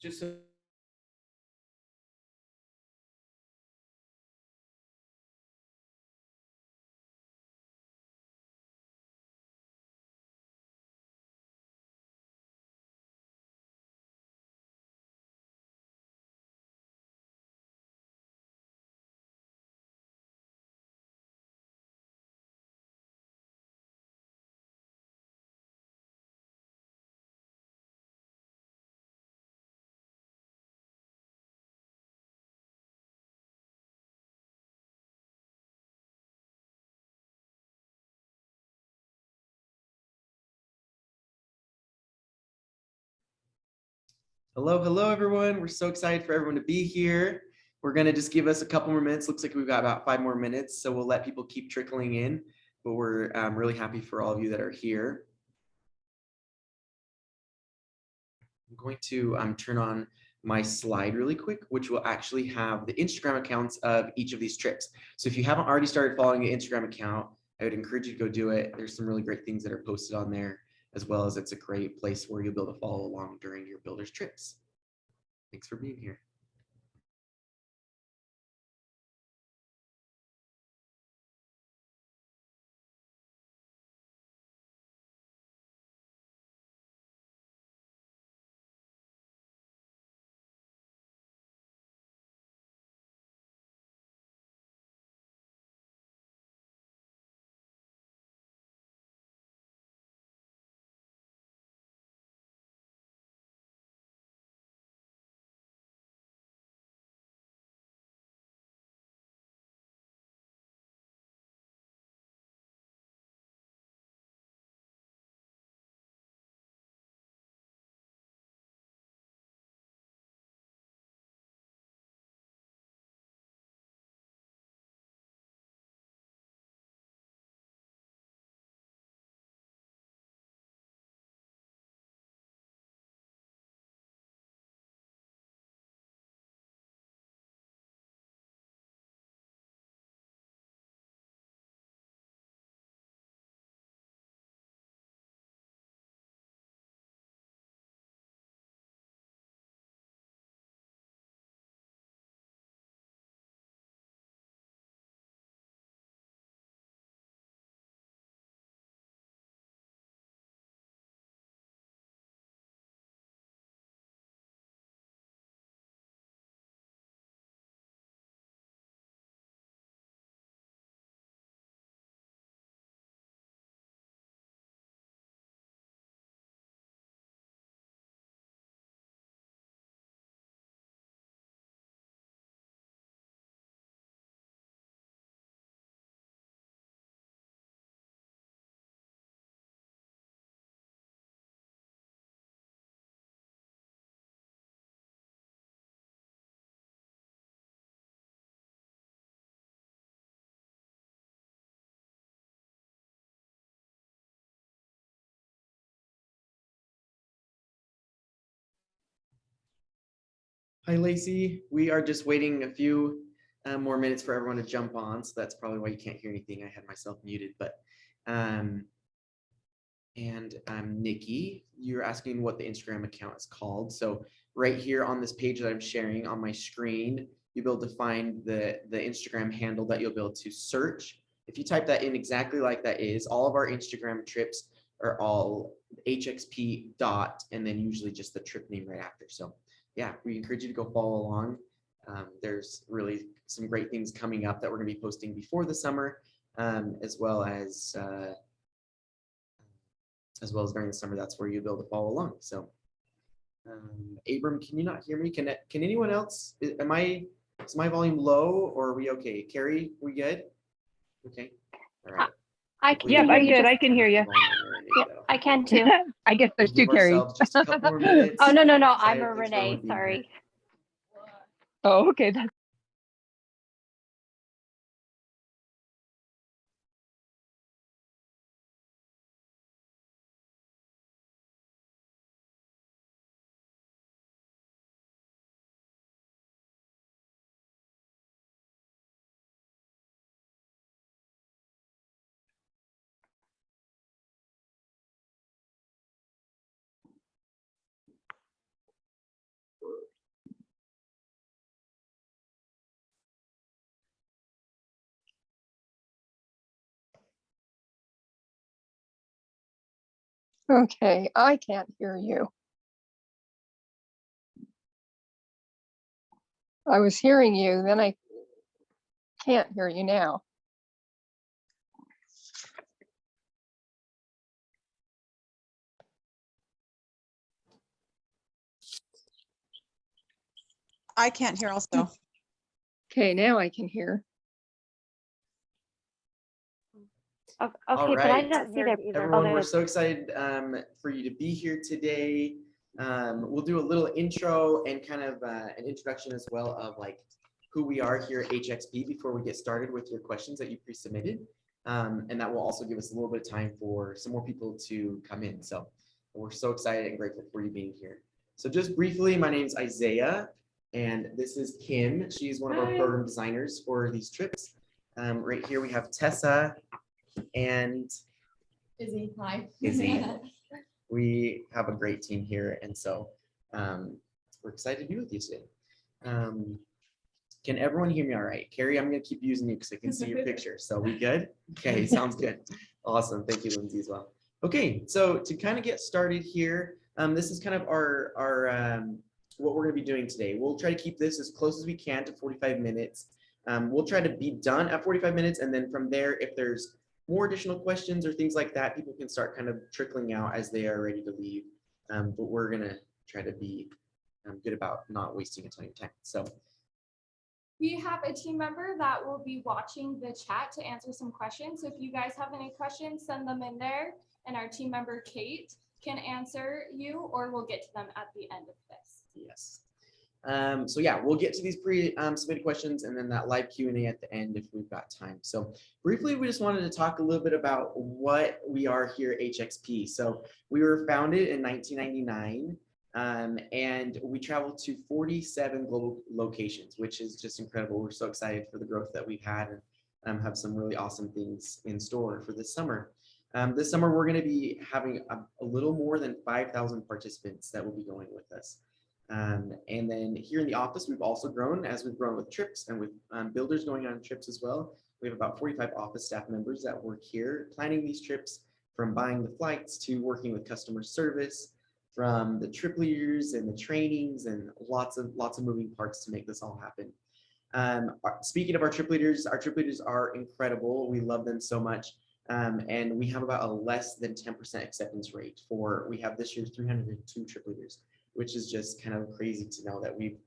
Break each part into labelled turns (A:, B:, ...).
A: just so hello, everyone. We're so excited for everyone to be here. We're going to just give us a couple more minutes. Looks like we've got about 5 more minutes, so we'll let people keep trickling in. But we're really happy for all of you that are here. I'm going to turn on my slide really quick, which will actually have the Instagram accounts of each of these trips. So if you haven't already started following the Instagram account, I would encourage you to go do it. There's some really great things that are posted on there, as well as it's a great place where you'll be able to follow along during your builders trips. Thanks for being here. Hi, Lacey. We are just waiting a few more minutes for everyone to jump on. So that's probably why you can't hear anything. I had myself muted, but and Nikki, you're asking what the Instagram account is called. So right here on this page that I'm sharing on my screen, you'll be able to find the Instagram handle that you'll be able to search. If you type that in exactly like that is, all of our Instagram trips are all HXP dot, and then usually just the trip name right after. So yeah, we encourage you to go follow along. There's really some great things coming up that we're going to be posting before the summer, as well as during the summer. That's where you'll be able to follow along. So Abram, can you not hear me? Can anyone else? Is my volume low, or are we okay? Carrie, we good? Okay. All right.
B: I can
C: Yep,
B: hear
C: I'm
B: you.
C: good. I can hear you.
B: Yeah, I can too.
C: I guess there's two
A: Give
C: Carries.
A: ourselves just a couple more minutes.
B: Oh, no. I'm
A: Excited.
B: a
A: Thanks for
B: Renee.
A: everyone being
B: Sorry.
C: Oh, okay. That's Okay, I can't hear you. I was hearing you, then I can't hear you now.
D: I can't hear also.
C: Okay, now I can hear.
B: Okay,
A: All
B: but I
A: right.
B: don't see their either.
A: Everyone, we're so excited for you to be here today. We'll do a little intro and kind of an introduction as well of like who we are here at HXP before we get started with your questions that you pre-submitted. And that will also give us a little bit of time for some more people to come in. So we're so excited and grateful for you being here. So just briefly, my name is Isaiah, and this is Kim. She's one of our program designers for these trips. Right here we have Tessa and
E: Izzy, hi.
A: Izzy. We have a great team here, and so we're excited to be with you today. Can everyone hear me all right? Carrie, I'm going to keep using you because I can see your picture. So we good? Okay, sounds good. Awesome. Thank you, Lindsay, as well. Okay, so to kind of get started here, this is kind of our what we're going to be doing today. We'll try to keep this as close as we can to 45 minutes. We'll try to be done at 45 minutes, and then from there, if there's more additional questions or things like that, people can start kind of trickling out as they are ready to leave. But we're going to try to be good about not wasting a ton of time. So
E: We have a team member that will be watching the chat to answer some questions. So if you guys have any questions, send them in there, and our team member Kate can answer you, or we'll get to them at the end of this.
A: yes. So yeah, we'll get to these pre-submitted questions and then that live Q&A at the end if we've got time. So briefly, we just wanted to talk a little bit about what we are here at HXP. So we were founded in 1999. And we travel to 47 global locations, which is just incredible. We're so excited for the growth that we've had and have some really awesome things in store for this summer. This summer, we're going to be having a little more than 5,000 participants that will be going with us. And then here in the office, we've also grown as we've grown with trips and with builders going on trips as well. We have about 45 office staff members that work here planning these trips, from buying the flights to working with customer service, from the trip leaders and the trainings, and lots of moving parts to make this all happen. Speaking of our trip leaders are incredible. We love them so much. And we have about a less than 10% acceptance rate we have this year 302 trip leaders, which is just kind of crazy to know that we've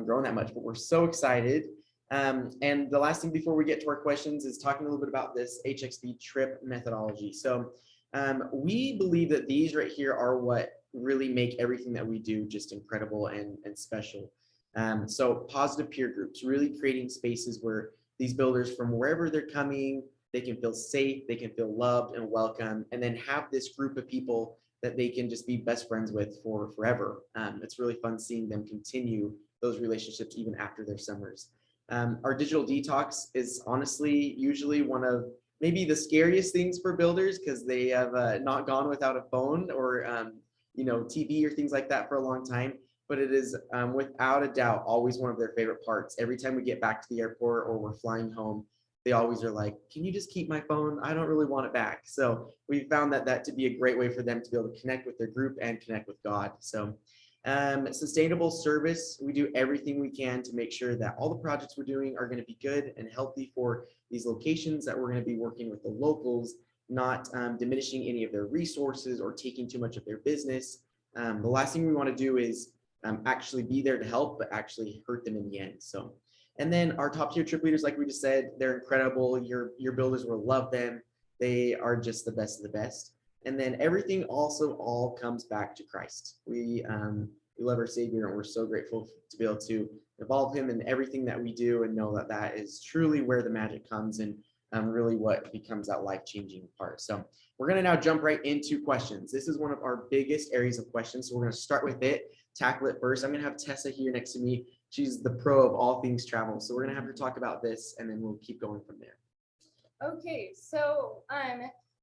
A: grown that much, but we're so excited. And the last thing before we get to our questions is talking a little bit about this HXP trip methodology. So we believe that these right here are what really make everything that we do just incredible and special. So positive peer groups, really creating spaces where these builders from wherever they're coming, they can feel safe, they can feel loved and welcome, and then have this group of people that they can just be best friends with for forever. It's really fun seeing them continue those relationships even after their summers. Our digital detox is honestly usually one of maybe the scariest things for builders because they have not gone without a phone or TV or things like that for a long time. But it is without a doubt always one of their favorite parts. Every time we get back to the airport or we're flying home, they always are like, can you just keep my phone? I don't really want it back. So we found that to be a great way for them to be able to connect with their group and connect with God. So sustainable service, we do everything we can to make sure that all the projects we're doing are going to be good and healthy for these locations, that we're going to be working with the locals, not diminishing any of their resources or taking too much of their business. The last thing we want to do is actually be there to help, but actually hurt them in the end. So, and then our top tier trip leaders, like we just said, they're incredible. Your builders will love them. They are just the best of the best. And then everything also all comes back to Christ. We love our Savior, and we're so grateful to be able to involve him in everything that we do and know that is truly where the magic comes and really what becomes that life-changing part. So we're going to now jump right into questions. This is one of our biggest areas of questions. So we're going to start with it, tackle it first. I'm going to have Tessa here next to me. She's the pro of all things travel. So we're going to have her talk about this, and then we'll keep going from there.
E: Okay, so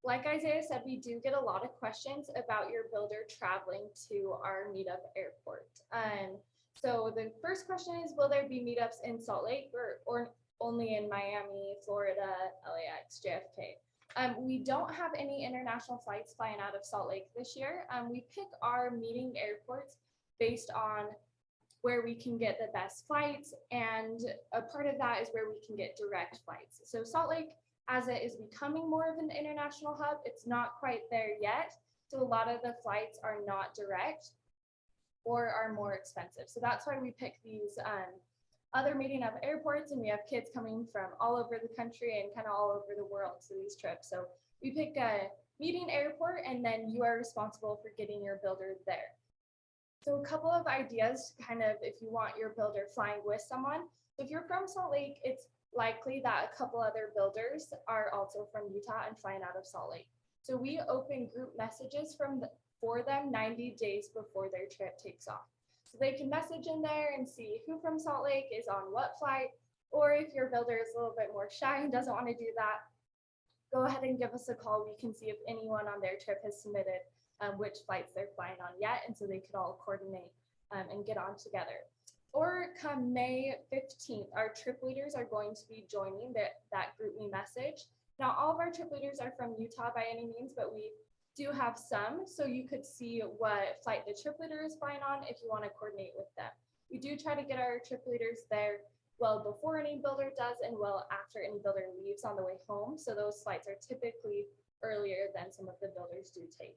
E: like Isaiah said, we do get a lot of questions about your builder traveling to our meetup airport. So the first question is, will there be meetups in Salt Lake or only in Miami, Florida, LAX, JFK? We don't have any international flights flying out of Salt Lake this year. We pick our meeting airports based on where we can get the best flights, and a part of that is where we can get direct flights. So Salt Lake, as it is becoming more of an international hub, it's not quite there yet. So a lot of the flights are not direct or are more expensive. So that's why we pick these other meeting up airports, and we have kids coming from all over the country and kind of all over the world to these trips. So we pick a meeting airport, and then you are responsible for getting your builder there. So a couple of ideas, kind of if you want your builder flying with someone. So if you're from Salt Lake, it's likely that a couple other builders are also from Utah and flying out of Salt Lake. So we open group messages for them 90 days before their trip takes off. So they can message in there and see who from Salt Lake is on what flight, or if your builder is a little bit more shy and doesn't want to do that, go ahead and give us a call. We can see if anyone on their trip has submitted which flights they're flying on yet, and so they could all coordinate and get on together. Or come May 15th, our trip leaders are going to be joining that GroupMe message. Not all of our trip leaders are from Utah by any means, but we do have some, so you could see what flight the trip leader is flying on if you want to coordinate with them. We do try to get our trip leaders there well before any builder does and well after any builder leaves on the way home. So those flights are typically earlier than some of the builders do take.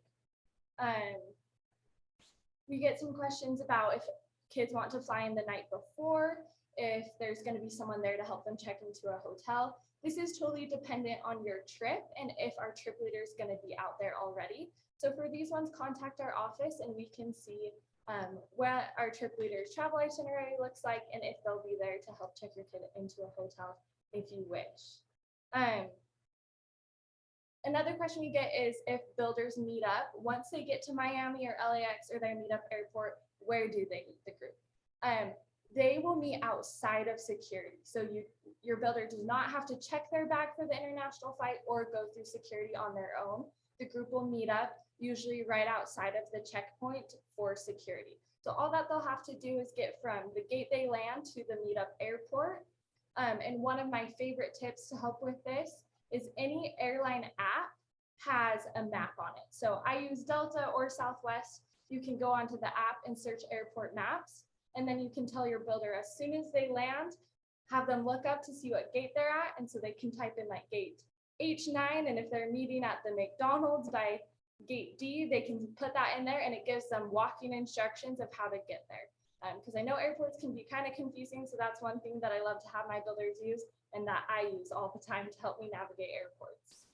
E: We get some questions about if kids want to fly in the night before, if there's going to be someone there to help them check into a hotel. This is totally dependent on your trip and if our trip leader is going to be out there already. So for these ones, contact our office and we can see what our trip leader's travel itinerary looks like and if they'll be there to help check your kid into a hotel if you wish. Another question we get is if builders meet up, once they get to Miami or LAX or their meetup airport, where do they meet the group? They will meet outside of security. So your builder does not have to check their bag for the international flight or go through security on their own. The group will meet up usually right outside of the checkpoint for security. So all that they'll have to do is get from the gate they land to the meetup airport. And one of my favorite tips to help with this is any airline app has a map on it. So I use Delta or Southwest. You can go onto the app and search airport maps, and then you can tell your builder as soon as they land, have them look up to see what gate they're at, and so they can type in like gate H9, and if they're meeting at the McDonald's by gate D, they can put that in there, and it gives them walking instructions of how to get there. Because I know airports can be kind of confusing, so that's one thing that I love to have my builders use and that I use all the time to help me navigate airports.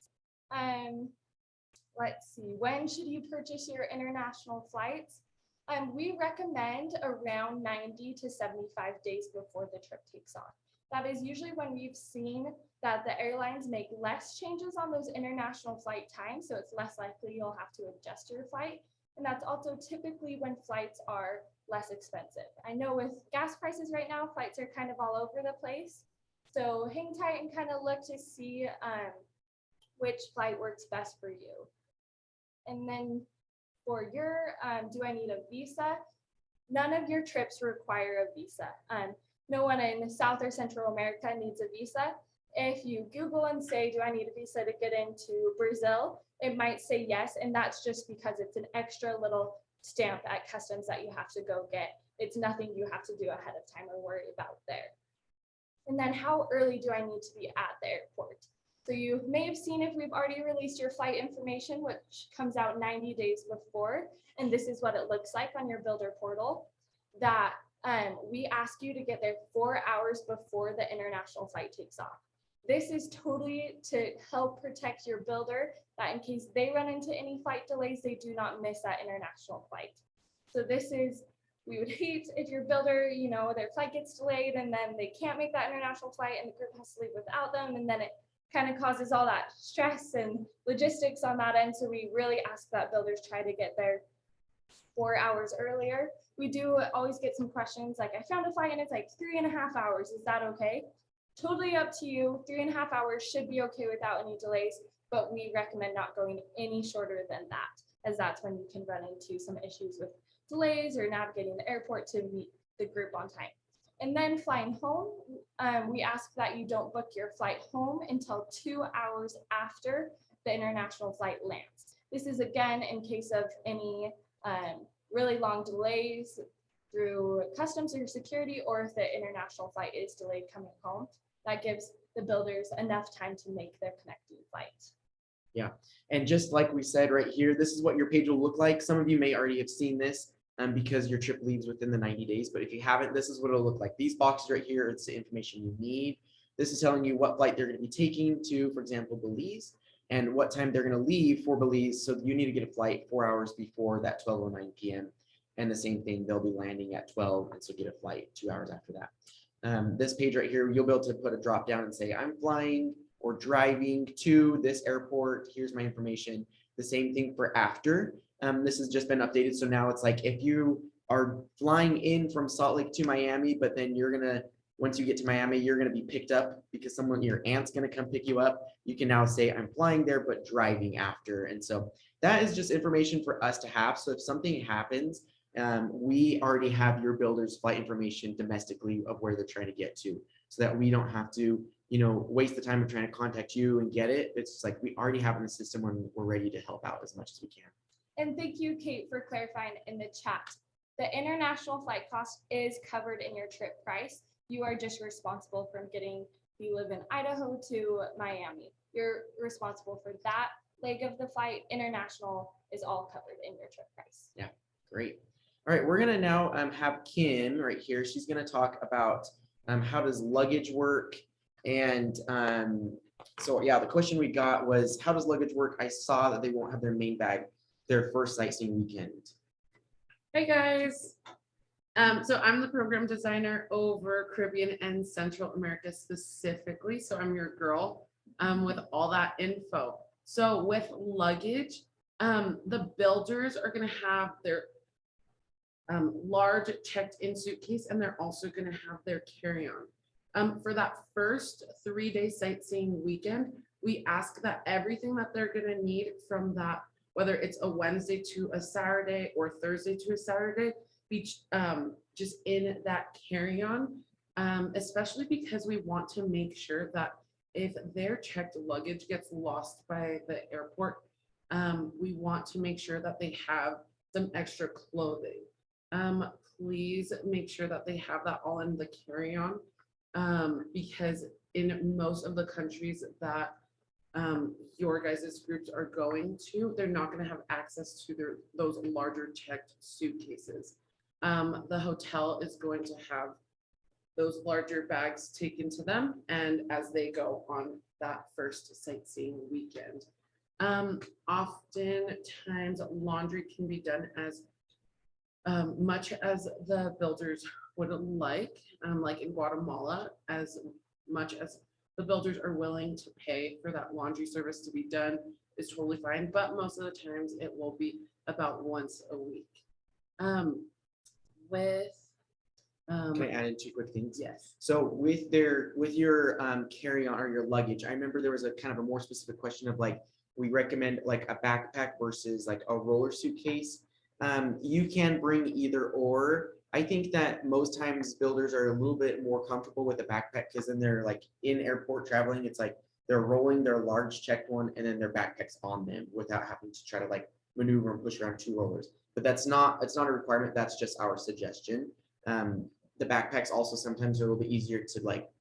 E: Let's see, when should you purchase your international flights? We recommend around 90 to 75 days before the trip takes off. That is usually when we've seen that the airlines make less changes on those international flight times, so it's less likely you'll have to adjust your flight. And that's also typically when flights are less expensive. I know with gas prices right now, flights are kind of all over the place. So hang tight and kind of look to see which flight works best for you. And then for your, do I need a visa? None of your trips require a visa. No one in South or Central America needs a visa. If you Google and say, do I need a visa to get into Brazil? It might say yes, and that's just because it's an extra little stamp at customs that you have to go get. It's nothing you have to do ahead of time or worry about there. And then how early do I need to be at the airport? So you may have seen if we've already released your flight information, which comes out 90 days before, and this is what it looks like on your builder portal, that we ask you to get there 4 hours before the international flight takes off. This is totally to help protect your builder, that in case they run into any flight delays, they do not miss that international flight. So this is, we would hate if your builder, you know, their flight gets delayed and then they can't make that international flight and the group has to leave without them, and then it kind of causes all that stress and logistics on that end. So we really ask that builders try to get there 4 hours earlier. We do always get some questions like, I found a flight and it's like 3.5 hours. Is that okay? Totally up to you. 3.5 hours should be okay without any delays, but we recommend not going any shorter than that, as that's when you can run into some issues with delays or navigating the airport to meet the group on time. And then flying home, we ask that you don't book your flight home until 2 hours after the international flight lands. This is again in case of any really long delays through customs or security, or if the international flight is delayed coming home. That gives the builders enough time to make their connecting flight.
A: And just like we said right here, this is what your page will look like. Some of you may already have seen this because your trip leaves within the 90 days. But if you haven't, this is what it'll look like. These boxes right here, it's the information you need. This is telling you what flight they're going to be taking to, for example, Belize, and what time they're going to leave for Belize. So you need to get a flight 4 hours before that 12:09 p.m. And the same thing, they'll be landing at 12, and so get a flight 2 hours after that. This page right here, you'll be able to put a drop down and say, I'm flying or driving to this airport. Here's my information. The same thing for after. This has just been updated. So now it's like if you are flying in from Salt Lake to Miami, but then you're gonna, once you get to Miami, you're gonna be picked up because someone, your aunt's gonna come pick you up. You can now say, I'm flying there, but driving after. And so that is just information for us to have. So if something happens, we already have your builder's flight information domestically of where they're trying to get to, so that we don't have to, waste the time of trying to contact you and get it. It's just like we already have in the system when we're ready to help out as much as we can.
E: And thank you, Kate, for clarifying in the chat. The international flight cost is covered in your trip price. You are just responsible from getting, if you live in Idaho to Miami, you're responsible for that leg of the flight. International is all covered in your trip price.
A: Yeah, great. All right, we're gonna now have Kim right here. She's gonna talk about how does luggage work. And so yeah, the question we got was, how does luggage work? I saw that they won't have their main bag their first sightseeing weekend.
F: Hey guys. So I'm the program designer over Caribbean and Central America specifically. So I'm your girl with all that info. So with luggage, the builders are going to have their large checked-in suitcase, and they're also going to have their carry-on. For that first 3-day sightseeing weekend, we ask that everything that they're going to need from that, whether it's a Wednesday to a Saturday or Thursday to a Saturday, be just in that carry-on, especially because we want to make sure that if their checked luggage gets lost by the airport, we want to make sure that they have some extra clothing. Please make sure that they have that all in the carry-on, because in most of the countries that your guys' groups are going to, they're not going to have access to those larger checked suitcases. The hotel is going to have those larger bags taken to them, and as they go on that first sightseeing weekend. Oftentimes laundry can be done as much as the builders would like in Guatemala, as much as the builders are willing to pay for that laundry service to be done is totally fine, but most of the times it will be about once a week.
A: Can I add in 2 quick things?
F: Yes.
A: So with your carry-on or your luggage, I remember there was a kind of a more specific question of like, we recommend like a backpack versus like a roller suitcase. You can bring either or. I think that most times builders are a little bit more comfortable with a backpack because then they're like in airport traveling. It's like they're rolling their large checked one and then their backpacks on them without having to try to like maneuver and push around 2 rollers. But it's not a requirement. That's just our suggestion. The backpacks also sometimes are a little bit easier to like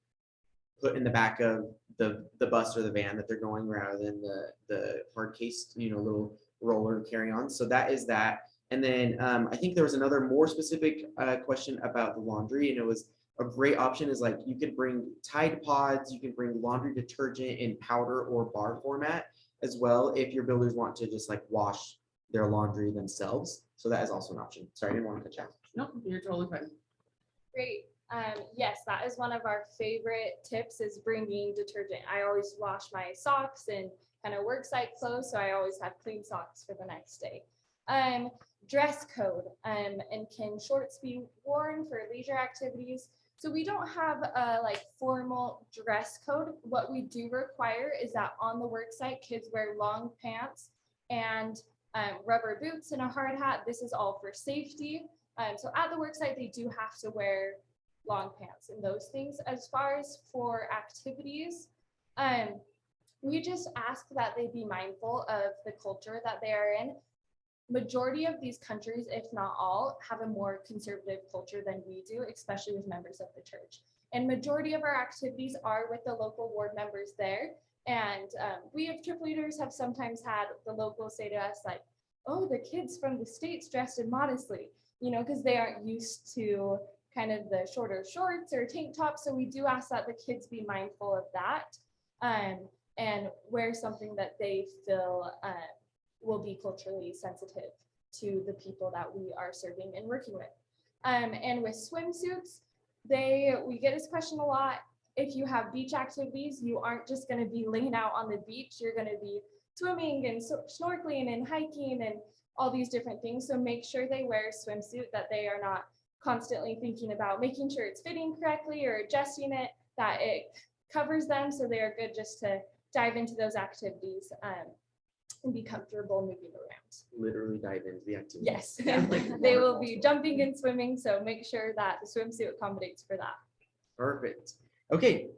A: put in the back of the bus or the van that they're going rather than the hard case, little roller carry-on. So that is that. And then I think there was another more specific question about the laundry, and it was a great option is like you could bring Tide Pods, you can bring laundry detergent in powder or bar format as well if your builders want to just like wash their laundry themselves. So that is also an option. Sorry, I didn't want to cut you off.
F: Nope, you're totally fine.
E: Great. Yes, that is one of our favorite tips is bringing detergent. I always wash my socks and kind of work site clothes, so I always have clean socks for the next day. Dress code, and can shorts be worn for leisure activities? So we don't have a like formal dress code. What we do require is that on the work site, kids wear long pants and rubber boots and a hard hat. This is all for safety. So at the work site, they do have to wear long pants and those things. As far as for activities, We just ask that they be mindful of the culture that they are in. Majority of these countries, if not all, have a more conservative culture than we do, especially with members of the church. And majority of our activities are with the local ward members there. And we of trip leaders have sometimes had the locals say to us like, oh, the kids from the States dressed immodestly, you know, because they aren't used to kind of the shorter shorts or tank tops. So we do ask that the kids be mindful of that and wear something that they feel will be culturally sensitive to the people that we are serving and working with. And with swimsuits, we get this question a lot. If you have beach activities, you aren't just going to be laying out on the beach. You're going to be swimming and snorkeling and hiking and all these different things. So make sure they wear a swimsuit, that they are not constantly thinking about making sure it's fitting correctly or adjusting it, that it covers them so they are good just to dive into those activities and be comfortable moving around.
A: Literally dive into the activity.
E: Yes,
A: Like
E: they will
A: waterfall.
E: be jumping and swimming, so make sure that the swimsuit accommodates for that.
A: Perfect. Okay,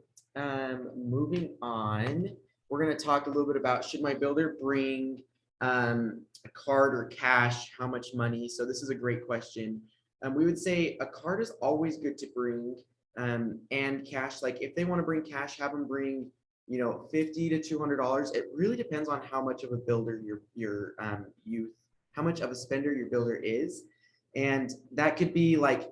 A: moving on, we're gonna talk a little bit about, should my builder bring a card or cash, how much money? So this is a great question. We would say a card is always good to bring, and cash, like if they wanna bring cash, have them bring, you know, $50 to $200. It really depends on how much of a builder your youth, how much of a spender your builder is. And that could be like,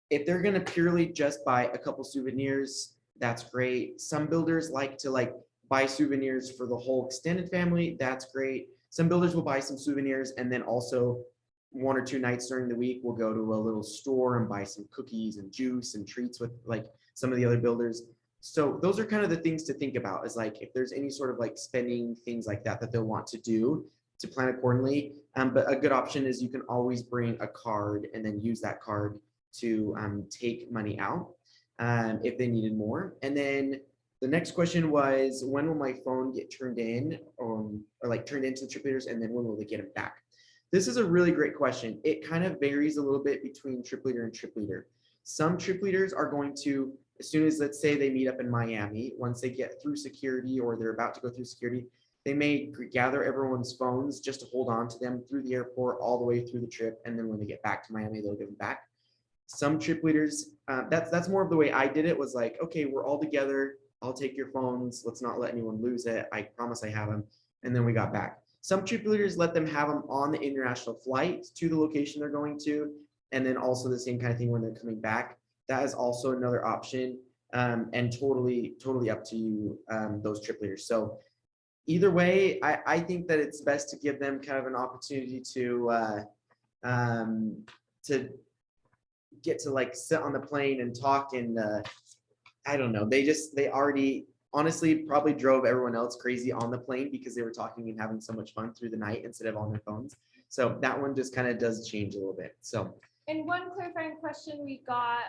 A: if they're gonna purely just buy a couple souvenirs, that's great. Some builders like to like buy souvenirs for the whole extended family. That's great. Some builders will buy some souvenirs and then also 1 or 2 nights during the week we'll go to a little store and buy some cookies and juice and treats with like some of the other builders. So those are kind of the things to think about, is like if there's any sort of like spending things like that that they'll want to do, to plan accordingly. But a good option is you can always bring a card and then use that card to take money out if they needed more. And then the next question was, when will my phone get turned in or like turned into the trip leaders, and then when will they get them back? This is a really great question. It kind of varies a little bit between trip leader and trip leader. Some trip leaders are going to, as soon as, let's say they meet up in Miami, once they get through security or they're about to go through security, they may gather everyone's phones just to hold on to them through the airport all the way through the trip. And then when they get back to Miami, they'll give them back. Some trip leaders, that's more of the way I did it, was like, okay, we're all together. I'll take your phones. Let's not let anyone lose it. I promise I have them. And then we got back. Some trip leaders let them have them on the international flight to the location they're going to. And then also the same kind of thing when they're coming back. That is also another option, and totally up to you, those trip leaders. So either way, I think that it's best to give them kind of an opportunity to get to like sit on the plane and talk. And I don't know, they already honestly probably drove everyone else crazy on the plane because they were talking and having so much fun through the night instead of on their phones. So that one just kind of does change a little bit. So.
E: And one clarifying question we got,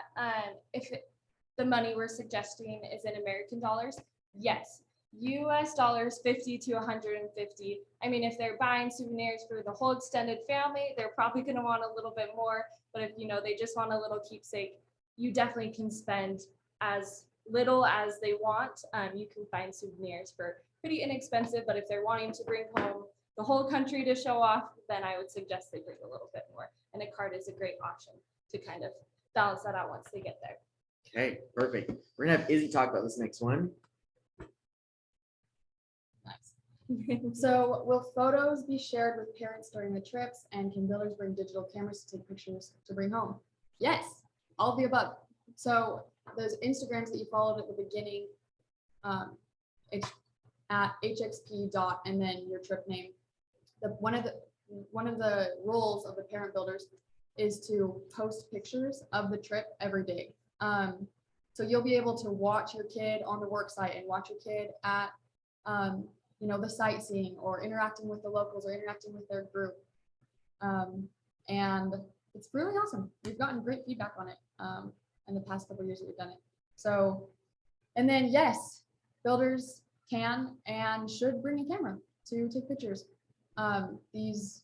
E: the money we're suggesting is in American dollars. Yes, US dollars 50 to 150. I mean, if they're buying souvenirs for the whole extended family, they're probably going to want a little bit more. But if they just want a little keepsake, you definitely can spend as little as they want. You can find souvenirs for pretty inexpensive, but if they're wanting to bring home the whole country to show off, then I would suggest they bring a little bit more. And a card is a great option to kind of balance that out once they get there.
A: Okay, perfect. We're gonna have Izzy talk about this next one.
G: So will photos be shared with parents during the trips, and can builders bring digital cameras to take pictures to bring home? Yes, all of the above. So those Instagrams that you followed at the beginning, it's at hxp dot and then your trip name. One of the roles of the parent builders is to post pictures of the trip every day. So you'll be able to watch your kid on the work site and watch your kid at the sightseeing or interacting with the locals or interacting with their group. And it's really awesome. We've gotten great feedback on it in the past couple of years that we've done it. So, and then yes, builders can and should bring a camera to take pictures. These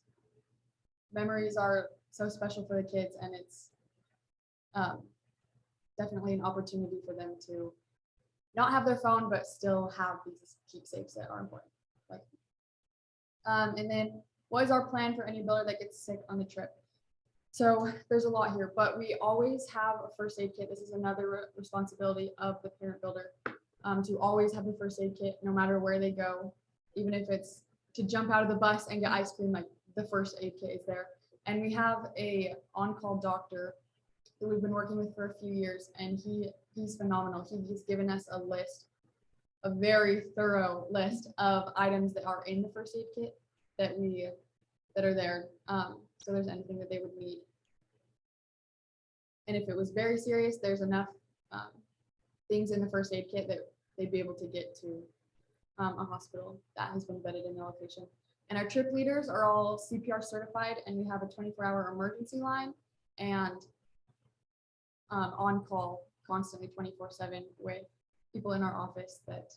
G: memories are so special for the kids, and it's definitely an opportunity for them to not have their phone, but still have these keepsakes that are important. Like, and then what is our plan for any builder that gets sick on the trip? So there's a lot here, but we always have a first aid kit. This is another responsibility of the parent builder, to always have the first aid kit, no matter where they go, even if it's to jump out of the bus and get ice cream, like the first aid kit is there. And we have a on-call doctor that we've been working with for a few years, and he's phenomenal. He's given us a list, a very thorough list of items that are in the first aid kit that are there. So there's anything that they would need. And if it was very serious, there's enough things in the first aid kit that they'd be able to get to a hospital that has been vetted in the location. And our trip leaders are all CPR certified, and we have a 24-hour emergency line and on call constantly 24/7 with people in our office that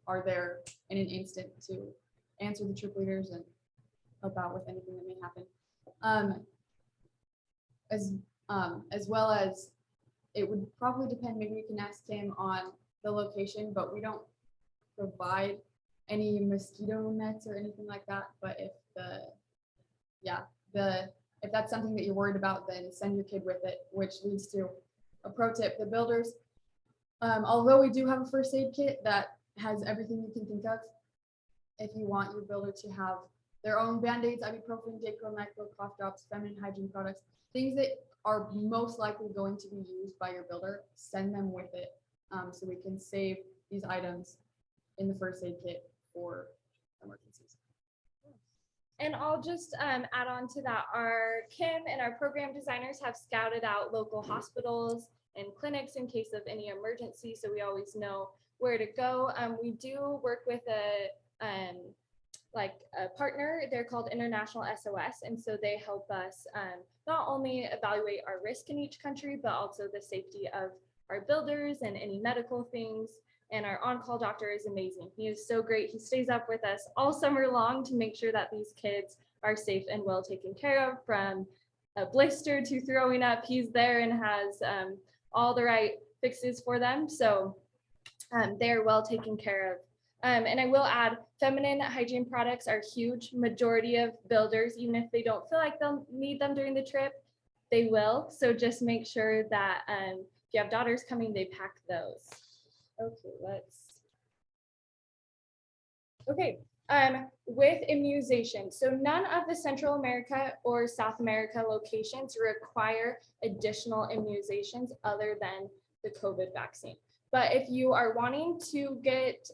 G: are there in an instant to answer the trip leaders and help out with anything that may happen. As well as, it would probably depend, maybe we can ask him on the location, but we don't provide any mosquito nets or anything like that. But if if that's something that you're worried about, then send your kid with it, which leads to a pro tip. The builders, although we do have a first aid kit that has everything you can think of, if you want your builder to have their own Band-Aids, ibuprofen, Dayquil, NyQuil, cough drops, feminine hygiene products, things that are most likely going to be used by your builder, send them with it, so we can save these items in the first aid kit for emergencies.
E: And I'll just add on to that. Our Kim and our program designers have scouted out local hospitals and clinics in case of any emergency, so we always know where to go. We do work with a partner. They're called International SOS, and so they help us not only evaluate our risk in each country, but also the safety of our builders and any medical things. And our on-call doctor is amazing. He is so great. He stays up with us all summer long to make sure that these kids are safe and well taken care of, from a blister to throwing up. He's there and has all the right fixes for them. So they're well taken care of. And I will add, feminine hygiene products are huge. Majority of builders, even if they don't feel like they'll need them during the trip, they will. So just make sure that if you have daughters coming, they pack those. Okay, with immunization. So none of the Central America or South America locations require additional immunizations other than the COVID vaccine. But if you are wanting to get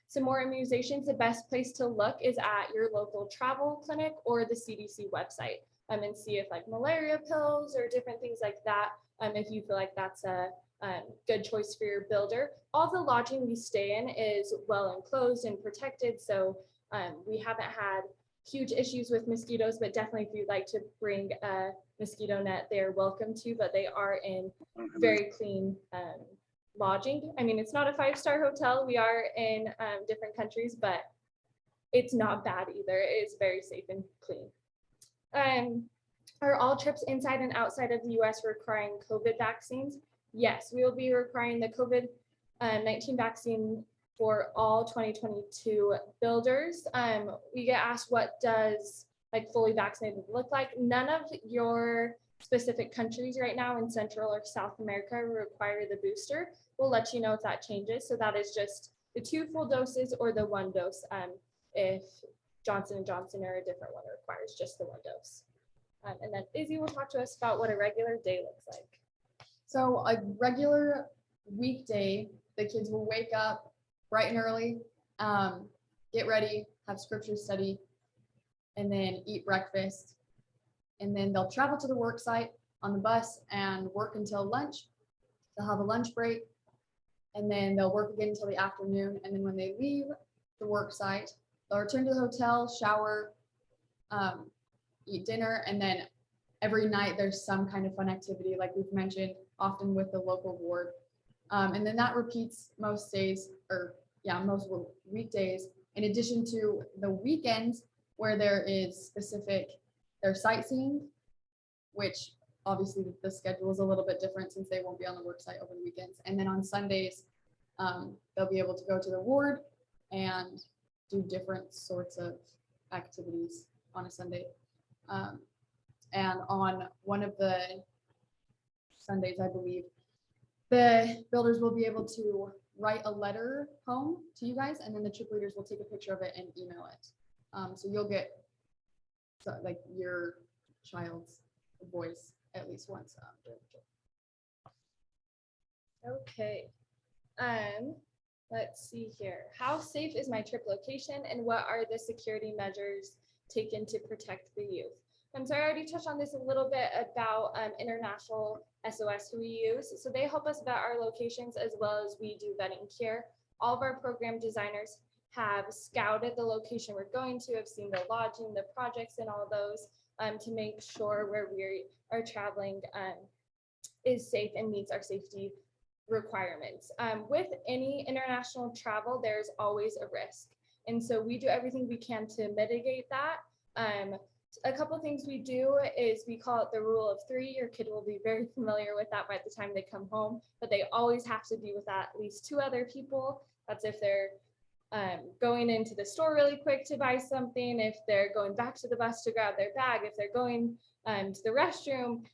E: some more immunizations, the best place to look is at your local travel clinic or the CDC website, and see if like malaria pills or different things like that, if you feel like that's a good choice for your builder. All the lodging we stay in is well enclosed and protected, so we haven't had huge issues with mosquitoes, but definitely if you'd like to bring a mosquito net, they're welcome to, but they are in very clean lodging. I mean, it's not a 5-star hotel. We are in different countries, but it's not bad either. It's very safe and clean. Are all trips inside and outside of the US requiring COVID vaccines? Yes, we will be requiring the COVID-19 vaccine for all 2022 builders. We get asked, what does like fully vaccinated look like? None of your specific countries right now in Central or South America require the booster. We'll let you know if that changes. So that is just the 2 full doses or the 1 dose. If Johnson & Johnson or a different one requires just the 1 dose. And then Izzy will talk to us about what a regular day looks like.
G: So a regular weekday, the kids will wake up bright and early, get ready, have scripture study, and then eat breakfast. And then they'll travel to the work site on the bus and work until lunch. They'll have a lunch break, and then they'll work again until the afternoon. And then when they leave the work site, they'll return to the hotel, shower, eat dinner, and then every night there's some kind of fun activity, like we've mentioned, often with the local ward. And then that repeats most days, or most weekdays, in addition to the weekends where there's sightseeing, which obviously the schedule is a little bit different since they won't be on the work site over the weekends. And then on Sundays, They'll be able to go to the ward and do different sorts of activities on a Sunday. And on one of the Sundays, I believe, the builders will be able to write a letter home to you guys, and then the trip leaders will take a picture of it and email it. So you'll get like your child's voice at least once during the trip.
E: Okay. Let's see here. How safe is my trip location and what are the security measures taken to protect the youth? So I already touched on this a little bit about International SOS who we use. So they help us vet our locations as well as we do vetting here. All of our program designers have scouted the location we're going to, have seen the lodging, the projects and all those to make sure where we are traveling is safe and meets our safety requirements. With any international travel, there's always a risk. And so we do everything we can to mitigate that. A couple things we do is we call it the rule of three. Your kid will be very familiar with that by the time they come home, but they always have to be with at least 2 other people. That's if they're going into the store really quick to buy something, if they're going back to the bus to grab their bag, if they're going to the restroom,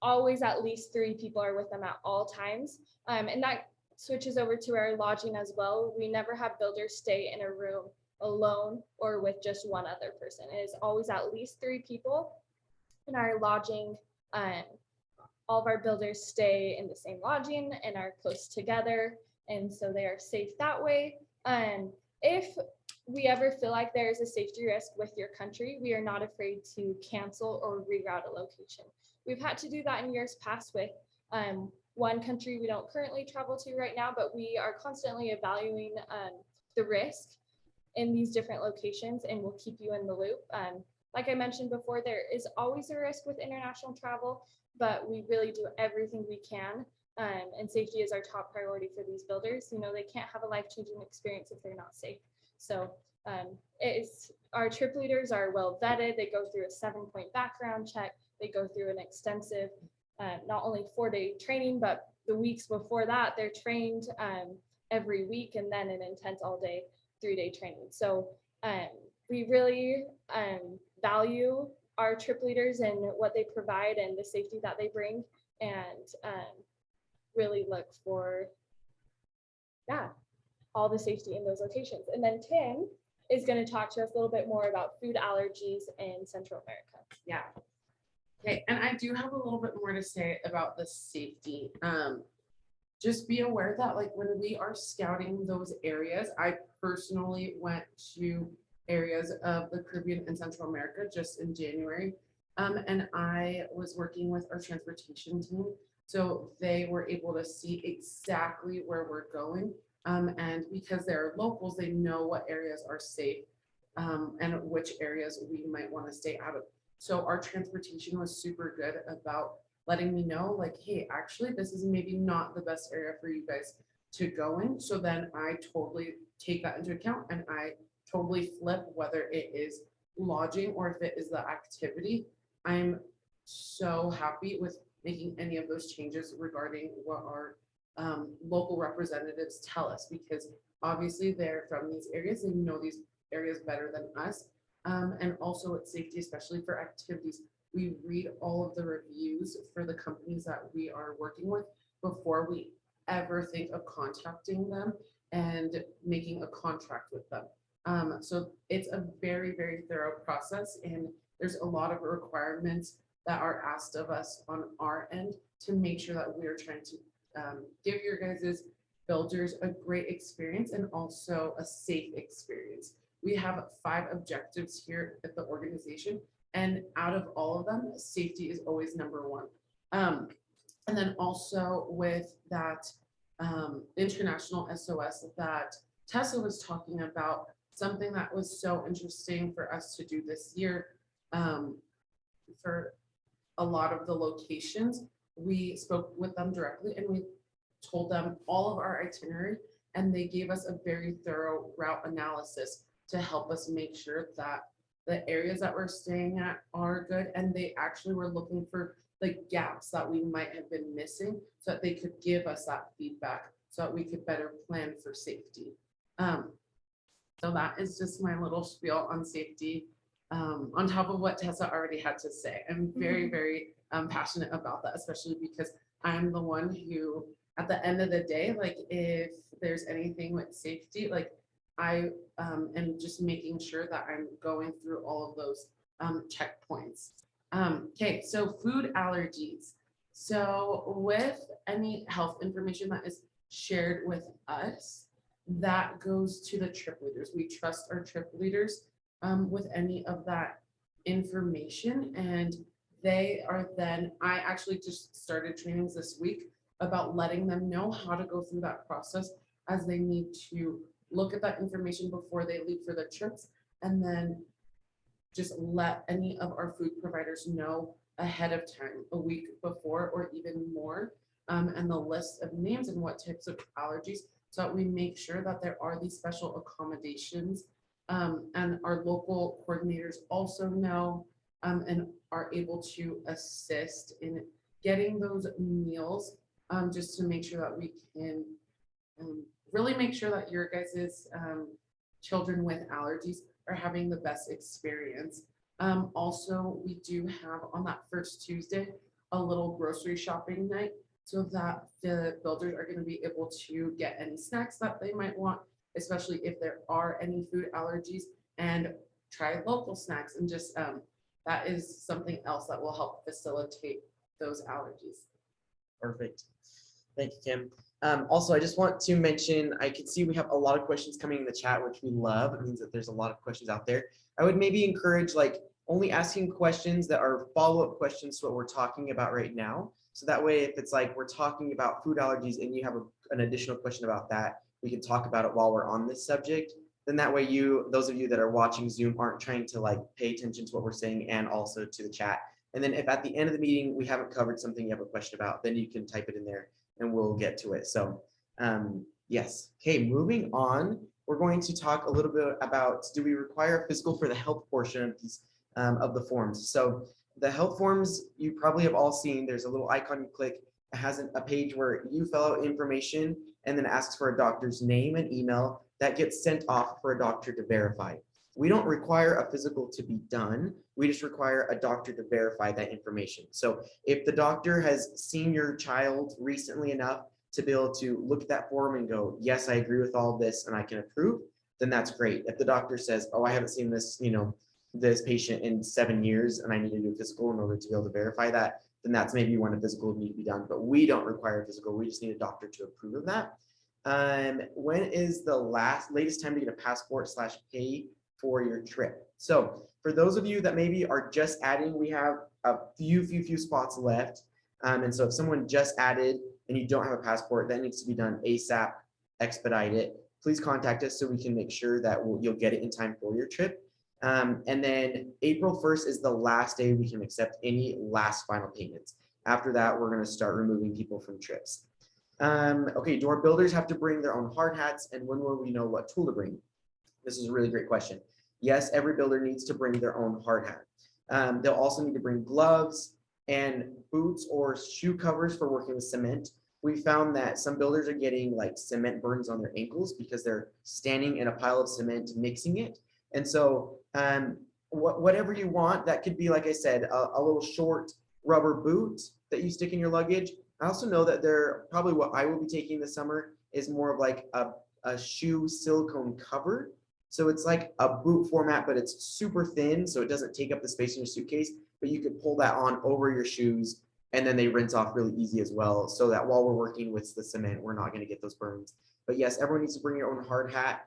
E: always at least 3 people are with them at all times. And that switches over to our lodging as well. We never have builders stay in a room alone or with just one other person. It is always at least 3 people in our lodging. All of our builders stay in the same lodging and are close together, and so they are safe that way. If we ever feel like there is a safety risk with your country, we are not afraid to cancel or reroute a location. We've had to do that in years past with one country we don't currently travel to right now, but we are constantly evaluating the risk in these different locations, and we'll keep you in the loop. Like I mentioned before, there is always a risk with international travel, but we really do everything we can. And safety is our top priority for these builders. You know, they can't have a life-changing experience if they're not safe. So our trip leaders are well vetted. They go through a 7-point background check. They go through an extensive, not only 4-day training, but the weeks before that, they're trained every week, and then an intense all-day 3-day training. So we really value our trip leaders and what they provide and the safety that they bring, and really look for all the safety in those locations. And then Tim is going to talk to us a little bit more about food allergies in Central America.
F: Yeah. Okay, and I do have a little bit more to say about the safety. Just be aware that like when we are scouting those areas, I personally went to areas of the Caribbean and Central America just in January. And I was working with our transportation team. So they were able to see exactly where we're going. And because they're locals, they know what areas are safe and which areas we might want to stay out of. So our transportation was super good about letting me know like, hey, actually, this is maybe not the best area for you guys to go in. So then I totally take that into account and I totally flip whether it is lodging or if it is the activity. I'm so happy with making any of those changes regarding what our local representatives tell us, because obviously they're from these areas, they know these areas better than us. And also it's safety, especially for activities. We read all of the reviews for the companies that we are working with before we ever think of contacting them and making a contract with them. So it's a very, very thorough process, and there's a lot of requirements that are asked of us on our end to make sure that we're trying to give your guys' builders a great experience and also a safe experience. We have 5 objectives here at the organization, and out of all of them, safety is always number 1. And then also with that international SOS that Tessa was talking about, something that was so interesting for us to do this year, for a lot of the locations, we spoke with them directly and we told them all of our itinerary, and they gave us a very thorough route analysis to help us make sure that the areas that we're staying at are good. And they actually were looking for the gaps that we might have been missing so that they could give us that feedback so that we could better plan for safety. So that is just my little spiel on safety, on top of what Tessa already had to say. I'm very, very passionate about that, especially because I'm the one who, at the end of the day, like if there's anything with safety, like I am just making sure that I'm going through all of those checkpoints. Okay, so food allergies. So with any health information that is shared with us, that goes to the trip leaders. We trust our trip leaders with any of that information, and they are then, I actually just started trainings this week about letting them know how to go through that process as they need to look at that information before they leave for the trips, and then just let any of our food providers know ahead of time, a week before or even more, and the list of names and what types of allergies, so that we make sure that there are these special accommodations. And our local coordinators also know and are able to assist in getting those meals, just to make sure that we can really make sure that your guys's children with allergies are having the best experience. Also, we do have on that first Tuesday, a little grocery shopping night, so that the builders are going to be able to get any snacks that they might want, especially if there are any food allergies, and try local snacks, and just that is something else that will help facilitate those allergies.
A: Perfect. Thank you, Kim. Also, I just want to mention, I can see we have a lot of questions coming in the chat, which we love. It means that there's a lot of questions out there. I would maybe encourage like only asking questions that are follow-up questions to what we're talking about right now. So that way, if it's like we're talking about food allergies and you have an additional question about that, we can talk about it while we're on this subject. Then that way those of you that are watching Zoom aren't trying to like pay attention to what we're saying and also to the chat. And then if at the end of the meeting, we haven't covered something you have a question about, then you can type it in there and we'll get to it. So yes. Okay, moving on. We're going to talk a little bit about, do we require a physical for the health portion of these of the forms? So the health forms, you probably have all seen, there's a little icon you click, it has a page where you fill out information and then asks for a doctor's name and email that gets sent off for a doctor to verify. We don't require a physical to be done. We just require a doctor to verify that information. So if the doctor has seen your child recently enough to be able to look at that form and go, yes, I agree with all this and I can approve, then that's great. If the doctor says, oh, I haven't seen this, this patient in 7 years and I need to do a physical in order to be able to verify that, then that's maybe when a physical would need to be done. But we don't require a physical. We just need a doctor to approve of that. When is the latest time to get a passport / pay for your trip? So for those of you that maybe are just adding, we have a few spots left. And so if someone just added and you don't have a passport, that needs to be done ASAP, expedite it. Please contact us so we can make sure that you'll get it in time for your trip. And then April 1st is the last day we can accept any last final payments. After that, we're going to start removing people from trips. Okay, do our builders have to bring their own hard hats, and when will we know what tool to bring? This is a really great question. Yes, every builder needs to bring their own hard hat. They'll also need to bring gloves and boots or shoe covers for working with cement. We found that some builders are getting like cement burns on their ankles because they're standing in a pile of cement mixing it. And so whatever you want, that could be, like I said, a little short rubber boot that you stick in your luggage. I also know that probably what I will be taking this summer is more of like a shoe silicone cover. So it's like a boot format, but it's super thin, so it doesn't take up the space in your suitcase, but you could pull that on over your shoes and then they rinse off really easy as well, so that while we're working with the cement, we're not going to get those burns. But yes, everyone needs to bring your own hard hat.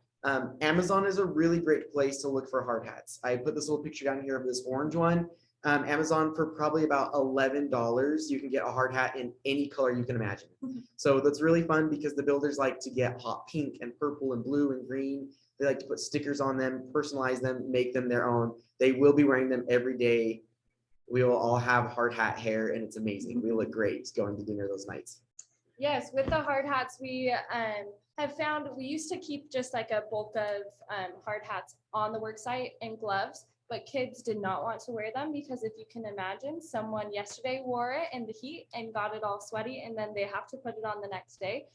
A: Amazon is a really great place to look for hard hats. I put this little picture down here of this orange one. Amazon, for probably about $11, you can get a hard hat in any color you can imagine. So that's really fun because the builders like to get hot pink and purple and blue and green. They like to put stickers on them, personalize them, make them their own. They will be wearing them every day. We will all have hard hat hair and it's amazing. We look great going to dinner those nights.
E: Yes, with the hard hats, we have found we used to keep just like a bulk of hard hats on the work site and gloves, but kids did not want to wear them because if you can imagine, someone yesterday wore it in the heat and got it all sweaty and then they have to put it on the next day.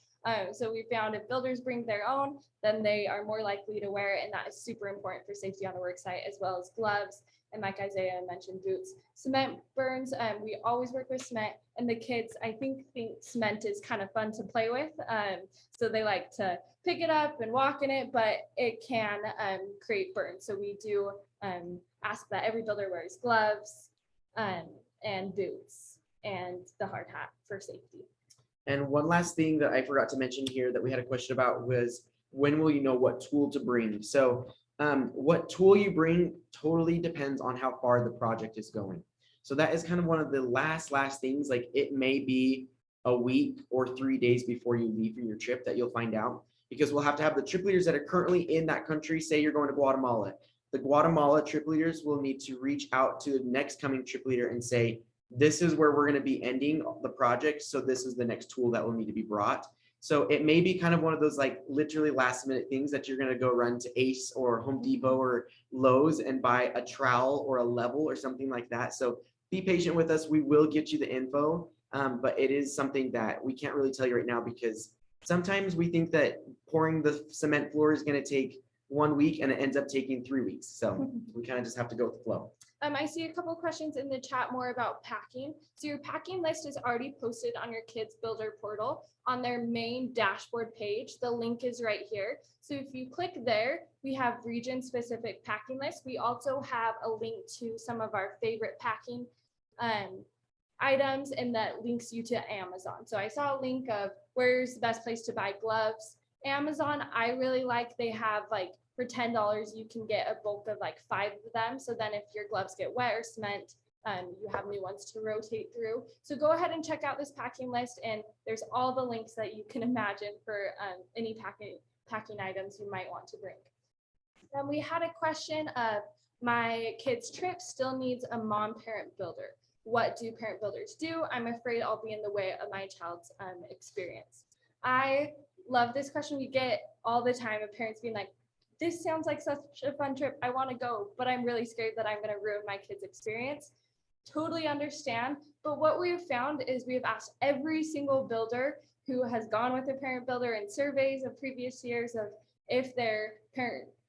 E: So we found if builders bring their own, then they are more likely to wear it, and that is super important for safety on the work site, as well as gloves, and like Isaiah mentioned, boots. Cement burns, we always work with cement, and the kids, I think cement is kind of fun to play with. So they like to pick it up and walk in it, but it can create burns. So we do ask that every builder wears gloves and boots and the hard hat for safety.
A: And one last thing that I forgot to mention here that we had a question about was, when will you know what tool to bring? So what tool you bring totally depends on how far the project is going. So that is kind of one of the last things. Like, it may be a week or 3 days before you leave for your trip that you'll find out, because we'll have to have the trip leaders that are currently in that country. Say you're going to Guatemala. The Guatemala trip leaders will need to reach out to the next coming trip leader and say, this is where we're going to be ending the project, so this is the next tool that will need to be brought. So it may be kind of one of those like literally last minute things that you're going to go run to Ace or Home Depot or Lowe's and buy a trowel or a level or something like that. So be patient with us. We will get you the info, but it is something that we can't really tell you right now, because sometimes we think that pouring the cement floor is going to take 1 week and it ends up taking 3 weeks. So we kind of just have to go with the flow.
E: I see a couple questions in the chat more about packing. So your packing list is already posted on your Kids Builder portal on their main dashboard page. The link is right here. So if you click there, we have region specific packing lists. We also have a link to some of our favorite packing items, and that links you to Amazon. So I saw a link of where's the best place to buy gloves. Amazon, I really like, they have like for $10, you can get a bulk of like 5 of them. So then if your gloves get wet or cement, you have new ones to rotate through. So go ahead and check out this packing list, and there's all the links that you can imagine for any packing items you might want to bring. Then we had a question of, my kid's trip still needs a mom parent builder. What do parent builders do? I'm afraid I'll be in the way of my child's experience. I love this question. We get all the time of parents being like, this sounds like such a fun trip. I want to go, but I'm really scared that I'm going to ruin my kid's experience. Totally understand. But what we have found is we have asked every single builder who has gone with a parent builder in surveys of previous years of if their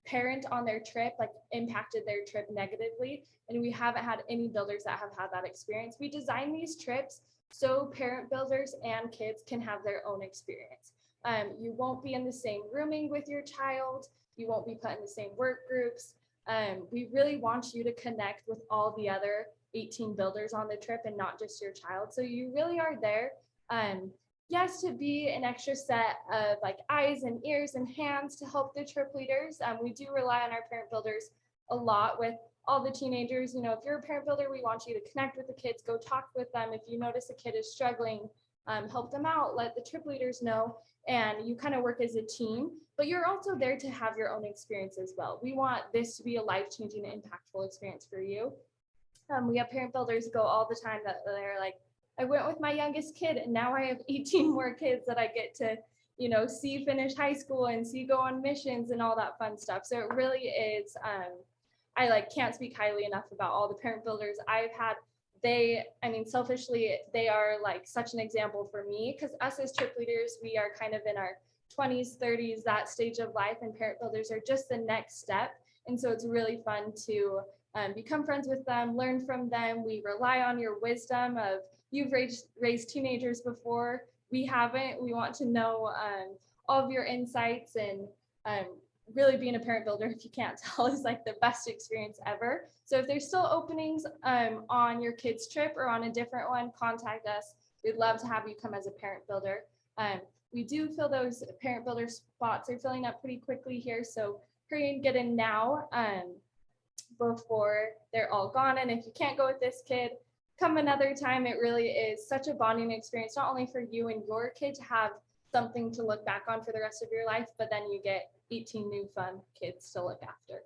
E: parent on their trip like impacted their trip negatively. And we haven't had any builders that have had that experience. We design these trips so parent builders and kids can have their own experience. You won't be in the same rooming with your child. You won't be put in the same work groups. We really want you to connect with all the other 18 builders on the trip and not just your child. So you really are there, yes, to be an extra set of like eyes and ears and hands to help the trip leaders. We do rely on our parent builders a lot with all the teenagers. You know, if you're a parent builder, we want you to connect with the kids, go talk with them. If you notice a kid is struggling, help them out, let the trip leaders know, and you kind of work as a team, but you're also there to have your own experience as well. We want this to be a life-changing, impactful experience for you. We have parent builders go all the time that they're like, I went with my youngest kid and now I have 18 more kids that I get to, you know, see finish high school and see go on missions and all that fun stuff. So it really is, I like can't speak highly enough about all the parent builders I've had. Selfishly, they are like such an example for me, because us as trip leaders, we are kind of in our 20s, 30s, that stage of life, and parent builders are just the next step. And so it's really fun to become friends with them, learn from them. We rely on your wisdom of, you've raised teenagers before, we haven't. We want to know all of your insights, and really being a parent builder, if you can't tell, is like the best experience ever. So if there's still openings on your kids' trip or on a different one, contact us. We'd love to have you come as a parent builder. We do feel those parent builder spots are filling up pretty quickly here, so hurry and get in now before they're all gone. And if you can't go with this kid, come another time. It really is such a bonding experience, not only for you and your kid to have something to look back on for the rest of your life, but then you get 18 new fun kids to look after.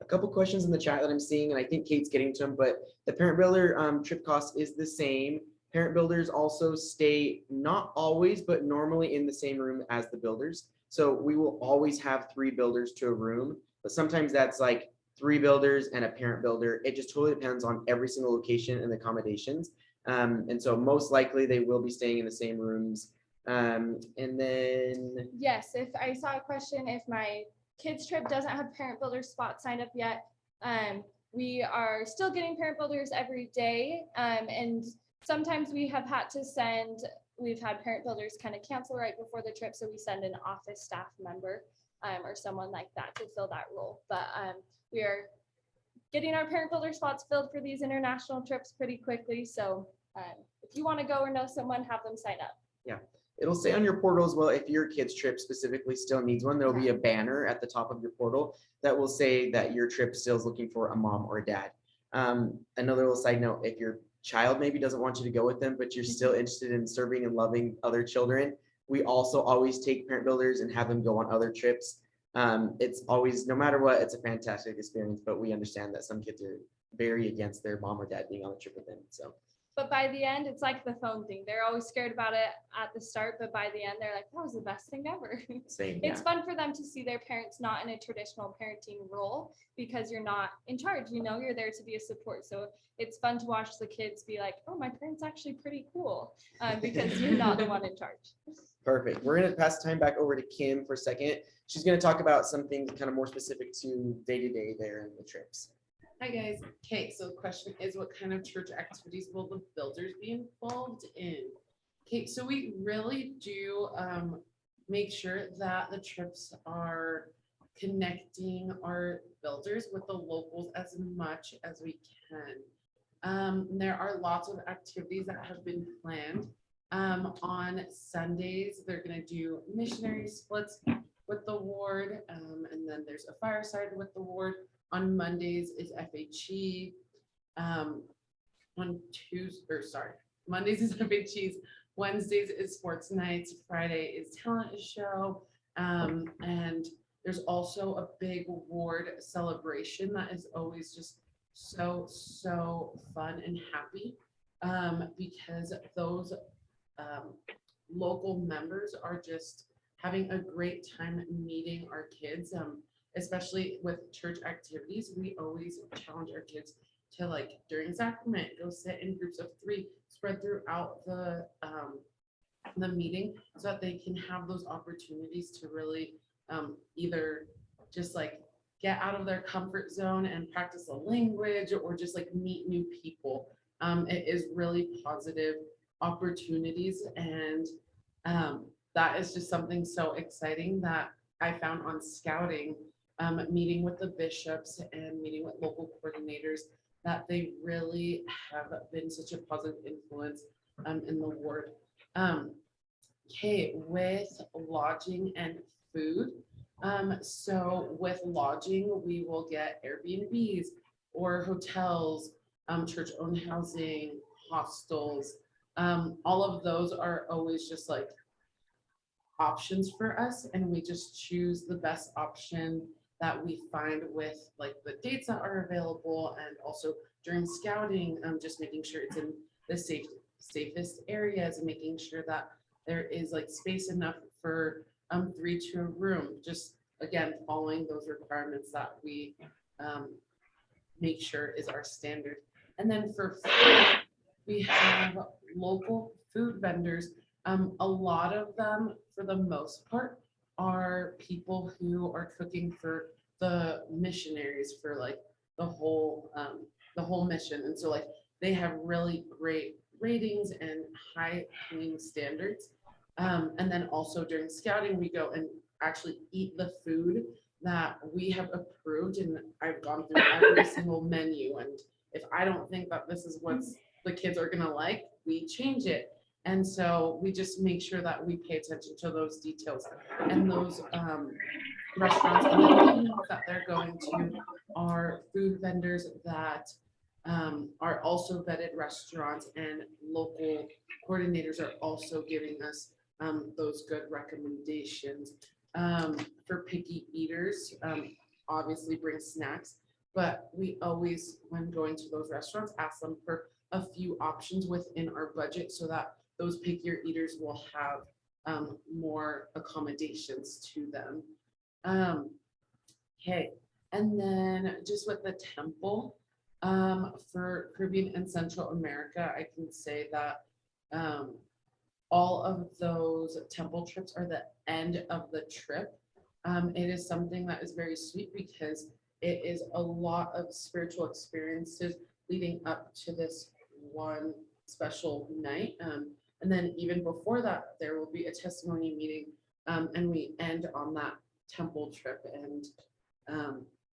A: A couple questions in the chat that I'm seeing, and I think Kate's getting to them, but the parent builder trip cost is the same. Parent builders also stay not always, but normally in the same room as the builders. So we will always have 3 builders to a room, but sometimes that's like 3 builders and a parent builder. It just totally depends on every single location and the accommodations. And so most likely they will be staying in the same rooms. And then,
E: Yes, if I saw a question, if my kids trip doesn't have parent builder spot signed up yet, we are still getting parent builders every day. And sometimes we have had to send, we've had parent builders kind of cancel right before the trip. So we send an office staff member or someone like that to fill that role. But we are getting our parent builder spots filled for these international trips pretty quickly. So if you want to go or know someone, have them sign up.
A: it'll say on your portal as well, if your kid's trip specifically still needs one, there'll be a banner at the top of your portal that will say that your trip still is looking for a mom or a dad. Another little side note, if your child maybe doesn't want you to go with them, but you're still interested in serving and loving other children, we also always take parent builders and have them go on other trips. It's always, no matter what, it's a fantastic experience, but we understand that some kids are very against their mom or dad being on the trip with them. So
E: But by the end, it's like the phone thing. They're always scared about it at the start, but by the end, they're like, that was the best thing ever.
A: same,
E: It's
A: yeah.
E: fun for them to see their parents not in a traditional parenting role because you're not in charge, you're there to be a support. So it's fun to watch the kids be like, oh, my parents actually pretty cool because you're not the one in charge.
A: Perfect. We're gonna pass time back over to Kim for a second. She's gonna talk about some things kind of more specific to day-to-day there in the trips.
F: Hi, guys. Okay, so the question is, what kind of church activities will the builders be involved in? Okay, so we really do make sure that the trips are connecting our builders with the locals as much as we can. There are lots of activities that have been planned. On Sundays, they're gonna do missionary splits with the ward, and then there's a fireside with the ward. On Mondays is FHE. Mondays is FHEs. Wednesdays is sports nights. Friday is talent show. And there's also a big ward celebration that is always just so fun and happy because those local members are just having a great time meeting our kids. Especially with church activities, we always challenge our kids to, like, during sacrament, go sit in groups of 3, spread throughout the meeting so that they can have those opportunities to really either just like get out of their comfort zone and practice a language or just like meet new people. It is really positive opportunities, and that is just something so exciting that I found on scouting. Meeting with the bishops and meeting with local coordinators, that they really have been such a positive influence in the ward. Okay, with lodging and food. So with lodging, we will get Airbnbs or hotels, church-owned housing, hostels. All of those are always just like options for us, and we just choose the best option that we find with like the dates that are available, and also during scouting, just making sure it's in the safest areas and making sure that there is like space enough for 3 to a room. Just again, following those requirements that we make sure is our standard. And then for food, we have local food vendors. A lot of them, for the most part, are people who are cooking for the missionaries for like the whole mission. And so like they have really great ratings and high cleaning standards. And then also during scouting, we go and actually eat the food that we have approved. And I've gone through every single menu. And if I don't think that this is what the kids are gonna like, we change it. And so we just make sure that we pay attention to those details and those restaurants, and then that they're going to are food vendors that are also vetted restaurants, and local coordinators are also giving us those good recommendations. For picky eaters, obviously bring snacks, but we always, when going to those restaurants, ask them for a few options within our budget so that those pickier eaters will have more accommodations to them. Okay, and then just with the temple, for Caribbean and Central America, I can say that all of those temple trips are the end of the trip. It is something that is very sweet because it is a lot of spiritual experiences leading up to this one special night. And then even before that, there will be a testimony meeting, and we end on that temple trip. And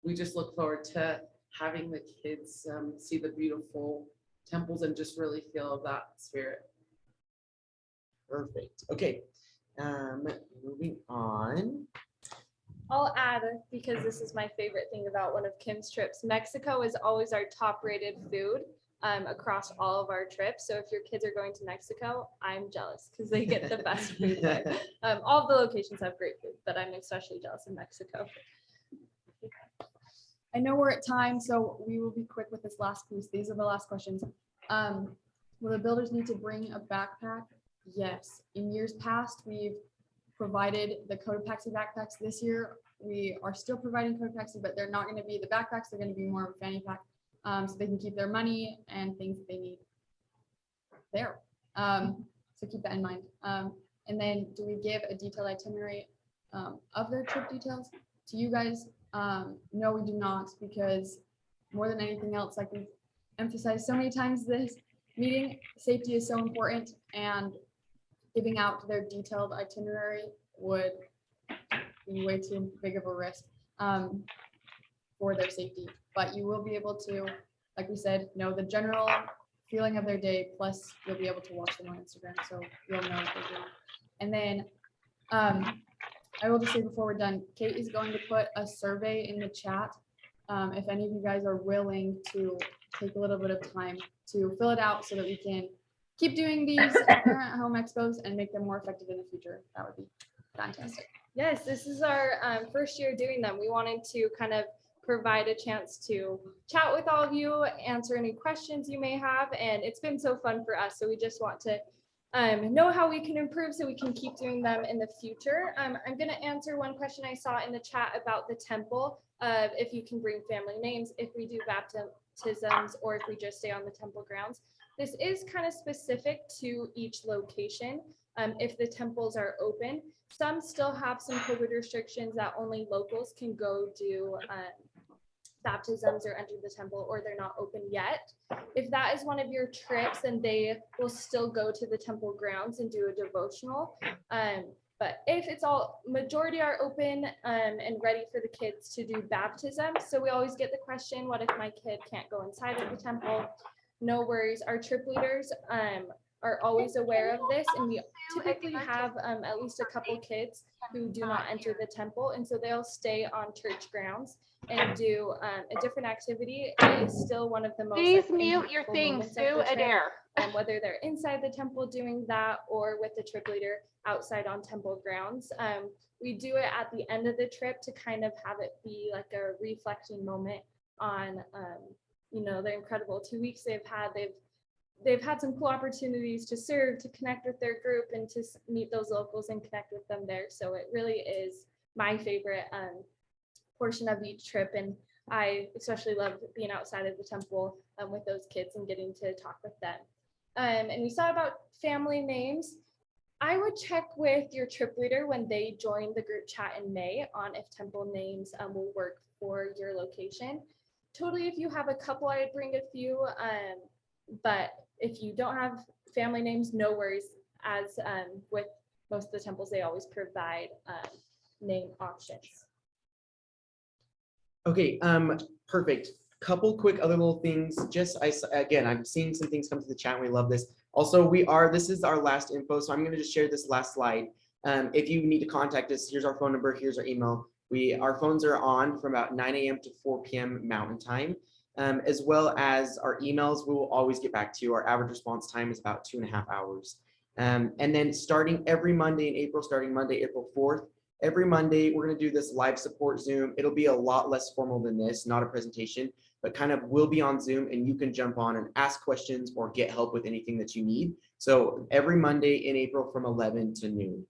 F: we just look forward to having the kids see the beautiful temples and just really feel that spirit.
A: Perfect. Okay. Moving on.
E: I'll add, because this is my favorite thing about one of Kim's trips, Mexico is always our top rated food across all of our trips. So if your kids are going to Mexico, I'm jealous because they get the best food there. All of the locations have great food, but I'm especially jealous of Mexico.
G: I know we're at time, so we will be quick with this last piece. These are the last questions. Will the builders need to bring a backpack? Yes. In years past, we've provided the Cotopaxi backpacks. This year, we are still providing Cotopaxi, but they're not going to be the backpacks. They're going to be more of a fanny pack, so they can keep their money and things that they need there. So keep that in mind. And then, do we give a detailed itinerary of their trip details to you guys? No, we do not, because more than anything else, like we've emphasized so many times this meeting, safety is so important, and giving out their detailed itinerary would be way too big of a risk for their safety. But you will be able to, like we said, know the general feeling of their day, plus you'll be able to watch them on Instagram, so you'll know what they're doing. And then I will just say before we're done, Kate is going to put a survey in the chat. If any of you guys are willing to take a little bit of time to fill it out so that we can keep doing these parent home expos and make them more effective in the future, that would be fantastic.
E: Yes, this is our first year doing them. We wanted to kind of provide a chance to chat with all of you, answer any questions you may have, and it's been so fun for us. So we just want to know how we can improve so we can keep doing them in the future. I'm going to answer one question I saw in the chat about the temple, if you can bring family names, if we do baptisms, or if we just stay on the temple grounds. This is kind of specific to each location. If the temples are open, some still have some COVID restrictions that only locals can go do baptisms or enter the temple, or they're not open yet. If that is one of your trips, then they will still go to the temple grounds and do a devotional. But if it's all, majority are open and ready for the kids to do baptism. So we always get the question, what if my kid can't go inside of the temple? No worries. Our trip leaders are always aware of this, and we typically have at least a couple kids who do not enter the temple, and so they'll stay on church grounds and do a different activity. It is still one of the most
B: Please mute your
E: impactful
B: thing,
E: moments of
B: Sue
E: the trip,
B: Adair.
E: whether they're inside the temple doing that or with the trip leader outside on temple grounds. We do it at the end of the trip to kind of have it be like a reflecting moment on you know, the incredible 2 weeks they've had. They've had some cool opportunities to serve, to connect with their group, and to meet those locals and connect with them there. So it really is my favorite portion of each trip, and I especially love being outside of the temple with those kids and getting to talk with them. And we saw about family names. I would check with your trip leader when they join the group chat in May on if temple names will work for your location. Totally, if you have a couple, I'd bring a few, but if you don't have family names, no worries. As with most of the temples, they always provide name options.
A: Okay, perfect. Couple quick other little things. Again, I'm seeing some things come to the chat. And we love this. Also, this is our last info, so I'm going to just share this last slide. If you need to contact us, here's our phone number, here's our email. Our phones are on from about 9 a.m. to 4 p.m. Mountain Time, as well as our emails. We will always get back to you. Our average response time is about 2.5 hours. And then starting every Monday in April, starting Monday, April 4th, every Monday, we're going to do this live support Zoom. It'll be a lot less formal than this, not a presentation, but kind of will be on Zoom, and you can jump on and ask questions or get help with anything that you need. So every Monday in April from 11 to noon.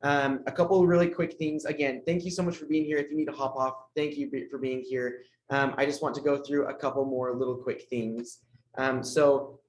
A: A couple of really quick things. Again, thank you so much for being here. If you need to hop off, thank you for being here. I just want to go through a couple more little quick things. So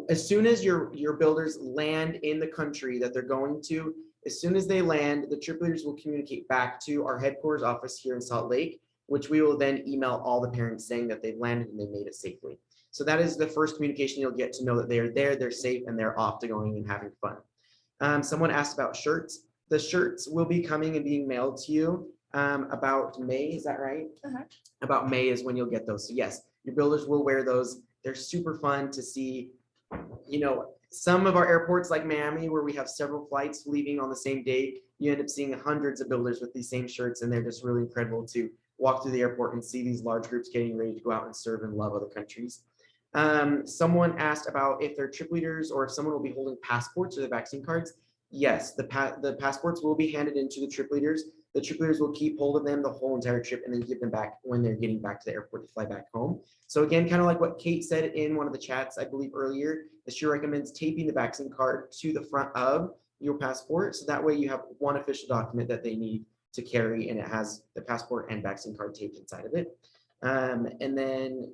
A: as soon as your builders land in the country that they're going to, as soon as they land, the trip leaders will communicate back to our headquarters office here in Salt Lake, which we will then email all the parents saying that they've landed and they made it safely. So that is the first communication you'll get to know that they're there, they're safe, and they're off to going and having fun. Someone asked about shirts. The shirts will be coming and being mailed to you about May, is that right?
E: Uh-huh.
A: About May is when you'll get those. So yes, your builders will wear those. They're super fun to see. You know, some of our airports like Miami, where we have several flights leaving on the same day, you end up seeing hundreds of builders with these same shirts, and they're just really incredible to walk through the airport and see these large groups getting ready to go out and serve and love other countries. Someone asked about if they're trip leaders or if someone will be holding passports or the vaccine cards. Yes, the passports will be handed into the trip leaders. The trip leaders will keep hold of them the whole entire trip and then give them back when they're getting back to the airport to fly back home. So again, kind of like what Kate said in one of the chats, I believe earlier, that she recommends taping the vaccine card to the front of your passport. So that way you have one official document that they need to carry, and it has the passport and vaccine card taped inside of it. And then, do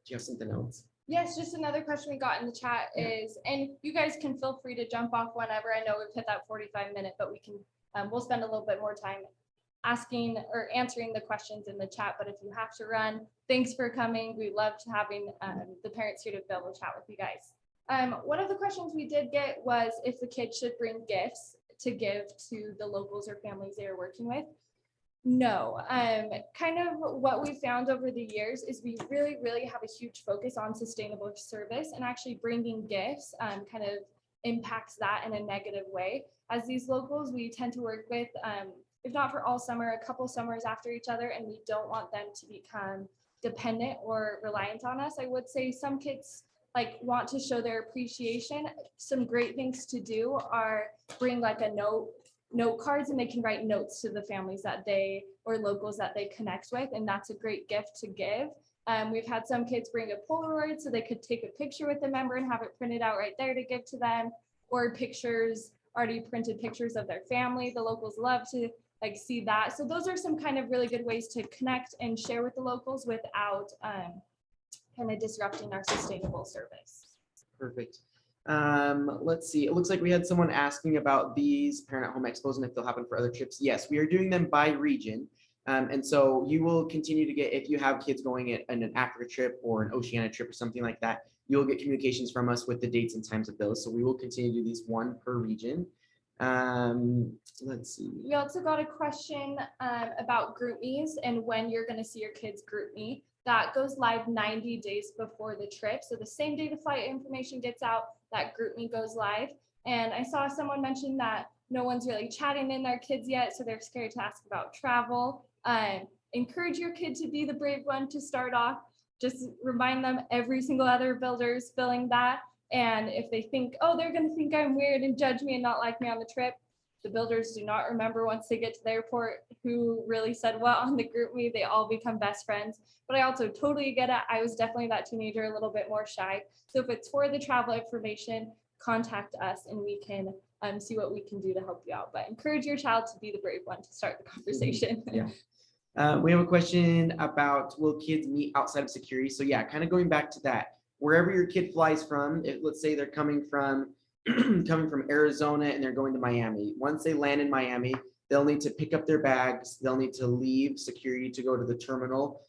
A: you have something else?
E: Yes, just another question we got in the chat is, and you guys can feel free to jump off whenever. I know we've hit that 45-minute, but we can, we'll spend a little bit more time asking or answering the questions in the chat. But if you have to run, thanks for coming. We loved having the parents here to be able to chat with you guys. One of the questions we did get was if the kids should bring gifts to give to the locals or families they are working with. No, kind of what we found over the years is we really have a huge focus on sustainable service, and actually bringing gifts kind of impacts that in a negative way. As these locals, we tend to work with, if not for all summer, a couple summers after each other, and we don't want them to become dependent or reliant on us. I would say some kids like want to show their appreciation. Some great things to do are bring like a note cards, and they can write notes to the families that they or locals that they connect with, and that's a great gift to give. We've had some kids bring a Polaroid so they could take a picture with the member and have it printed out right there to give to them, or pictures, already printed pictures of their family. The locals love to like see that. So those are some kind of really good ways to connect and share with the locals without kind of disrupting our sustainable service.
A: Perfect. Let's see. It looks like we had someone asking about these parent at home expos and if they'll happen for other trips. Yes, we are doing them by region. And so you will continue to get, if you have kids going in an Africa trip or an Oceania trip or something like that, you'll get communications from us with the dates and times of those. So we will continue to do these one per region. Let's see.
E: We also got a question about GroupMe's and when you're going to see your kids GroupMe. That goes live 90 days before the trip. So the same day the flight information gets out, that GroupMe goes live. And I saw someone mention that no one's really chatting in their kids yet, so they're scared to ask about travel. Encourage your kid to be the brave one to start off. Just remind them every single other builder is filling that. And if they think, oh, they're going to think I'm weird and judge me and not like me on the trip, the builders do not remember once they get to the airport who really said what on the GroupMe. They all become best friends. But I also totally get it. I was definitely that teenager, a little bit more shy. So if it's for the travel information, contact us and we can see what we can do to help you out. But encourage your child to be the brave one to start the conversation.
A: Yeah. We have a question about, will kids meet outside of security? So yeah, kind of going back to that, wherever your kid flies from, if let's say they're coming from Arizona and they're going to Miami. Once they land in Miami, they'll need to pick up their bags. They'll need to leave security to go to the terminal.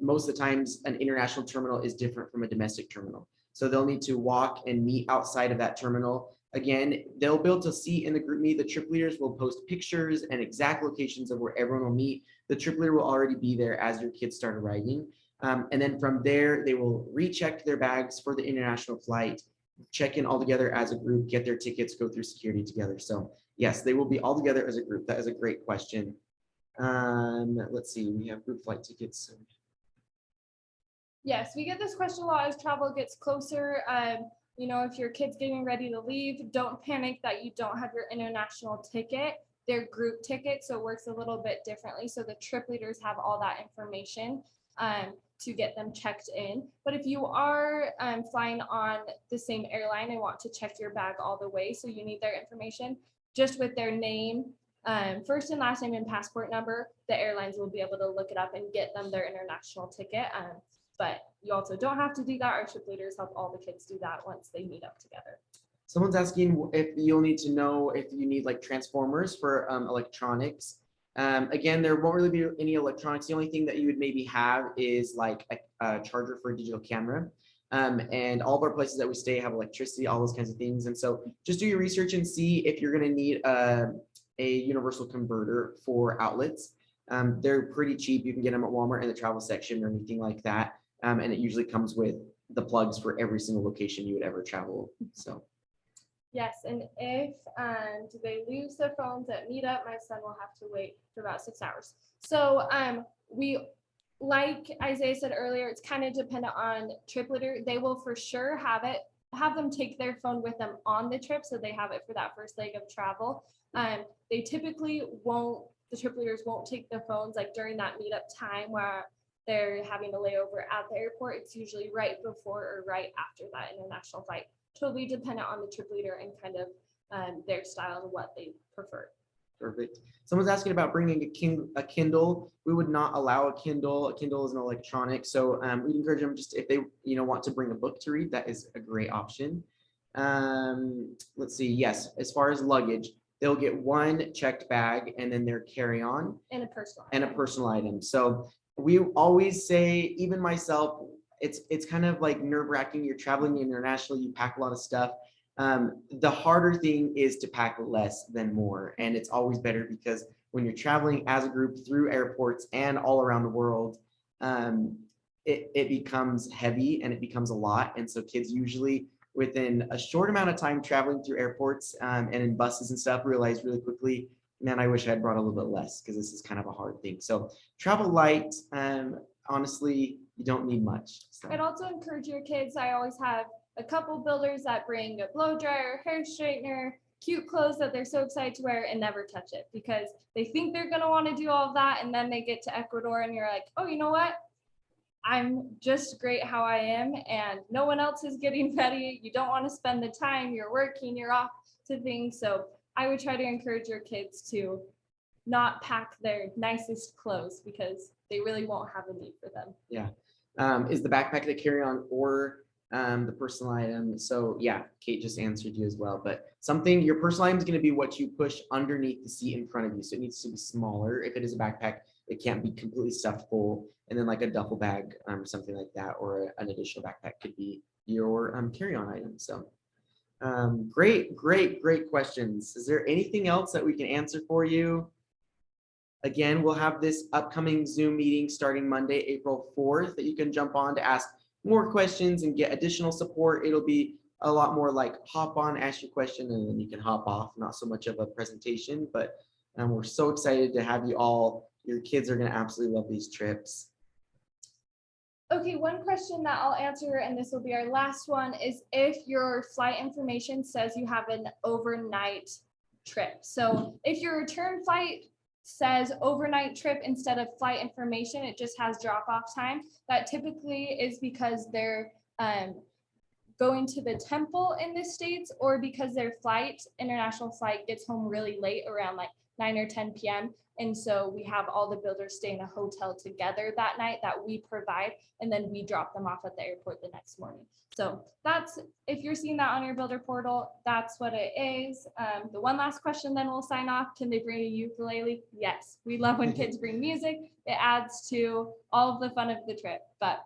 A: Most of the times an international terminal is different from a domestic terminal. So they'll need to walk and meet outside of that terminal. Again, they'll be able to see in the GroupMe, the trip leaders will post pictures and exact locations of where everyone will meet. The trip leader will already be there as your kids start arriving. And then from there, they will recheck their bags for the international flight, check in all together as a group, get their tickets, go through security together. So yes, they will be all together as a group. That is a great question. Let's see, we have group flight tickets.
E: Yes, we get this question a lot as travel gets closer. You know, if your kid's getting ready to leave, don't panic that you don't have your international ticket. They're group tickets, so it works a little bit differently. So the trip leaders have all that information to get them checked in. But if you are flying on the same airline and want to check your bag all the way, so you need their information, just with their name, first and last name and passport number, the airlines will be able to look it up and get them their international ticket. But you also don't have to do that. Our trip leaders help all the kids do that once they meet up together.
A: Someone's asking if you'll need to know if you need like transformers for electronics. Again, there won't really be any electronics. The only thing that you would maybe have is like a charger for a digital camera. And all of our places that we stay have electricity, all those kinds of things. And so just do your research and see if you're going to need a universal converter for outlets. They're pretty cheap. You can get them at Walmart in the travel section or anything like that. And it usually comes with the plugs for every single location you would ever travel. So.
E: Yes, and if they lose their phones at meetup, my son will have to wait for about 6 hours. So we, like Isaiah said earlier, it's kind of dependent on trip leader. They will for sure have them take their phone with them on the trip, so they have it for that first leg of travel. They typically won't, the trip leaders won't take their phones like during that meetup time where they're having a layover at the airport. It's usually right before or right after that international flight. Totally dependent on the trip leader and kind of their style and what they prefer.
A: Perfect. Someone's asking about bringing a Kindle. We would not allow a Kindle. A Kindle is an electronic. So we'd encourage them just if they want to bring a book to read, that is a great option. Let's see. Yes, as far as luggage, they'll get one checked bag and then their carry-on
E: And a personal.
A: and a personal item. So we always say, even myself, it's kind of like nerve-wracking. You're traveling internationally, you pack a lot of stuff. The harder thing is to pack less than more. And it's always better because when you're traveling as a group through airports and all around the world, it becomes heavy and it becomes a lot. And so kids usually within a short amount of time traveling through airports and in buses and stuff realize really quickly, man, I wish I had brought a little bit less because this is kind of a hard thing. So travel light, honestly, you don't need much. So.
E: I'd also encourage your kids. I always have a couple builders that bring a blow dryer, hair straightener, cute clothes that they're so excited to wear and never touch it because they think they're going to want to do all of that. And then they get to Ecuador and you're like, oh, you know what? I'm just great how I am and no one else is getting ready. You don't want to spend the time, you're working, you're off to things. So I would try to encourage your kids to not pack their nicest clothes because they really won't have a need for them.
A: Yeah. Is the backpack the carry-on or the personal item? So yeah, Kate just answered you as well, but your personal item is going to be what you push underneath the seat in front of you. So it needs to be smaller. If it is a backpack, it can't be completely stuffed full. And then like a duffel bag, something like that, or an additional backpack could be your carry-on item. So great questions. Is there anything else that we can answer for you? Again, we'll have this upcoming Zoom meeting starting Monday, April 4th, that you can jump on to ask more questions and get additional support. It'll be a lot more like hop on, ask your question, and then you can hop off. Not so much of a presentation, but we're so excited to have you all. Your kids are going to absolutely love these trips.
E: Okay, one question that I'll answer, and this will be our last one, is if your flight information says you have an overnight trip. So if your return flight says overnight trip instead of flight information, it just has drop-off time. That typically is because they're going to the temple in the States or because their international flight gets home really late around like 9 or 10 p.m. And so we have all the builders stay in a hotel together that night that we provide, and then we drop them off at the airport the next morning. So that's, if you're seeing that on your builder portal, that's what it is. The one last question, then we'll sign off. Can they bring a ukulele? Yes, we love when kids bring music. It adds to all of the fun of the trip. But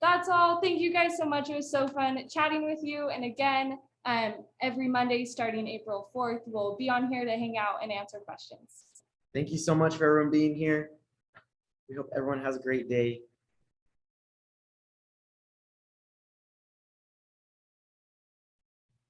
E: that's all. Thank you guys so much. It was so fun chatting with you. And again, every Monday starting April 4th, we'll be on here to hang out and answer questions.
A: Thank you so much for everyone being here. We hope everyone has a great day.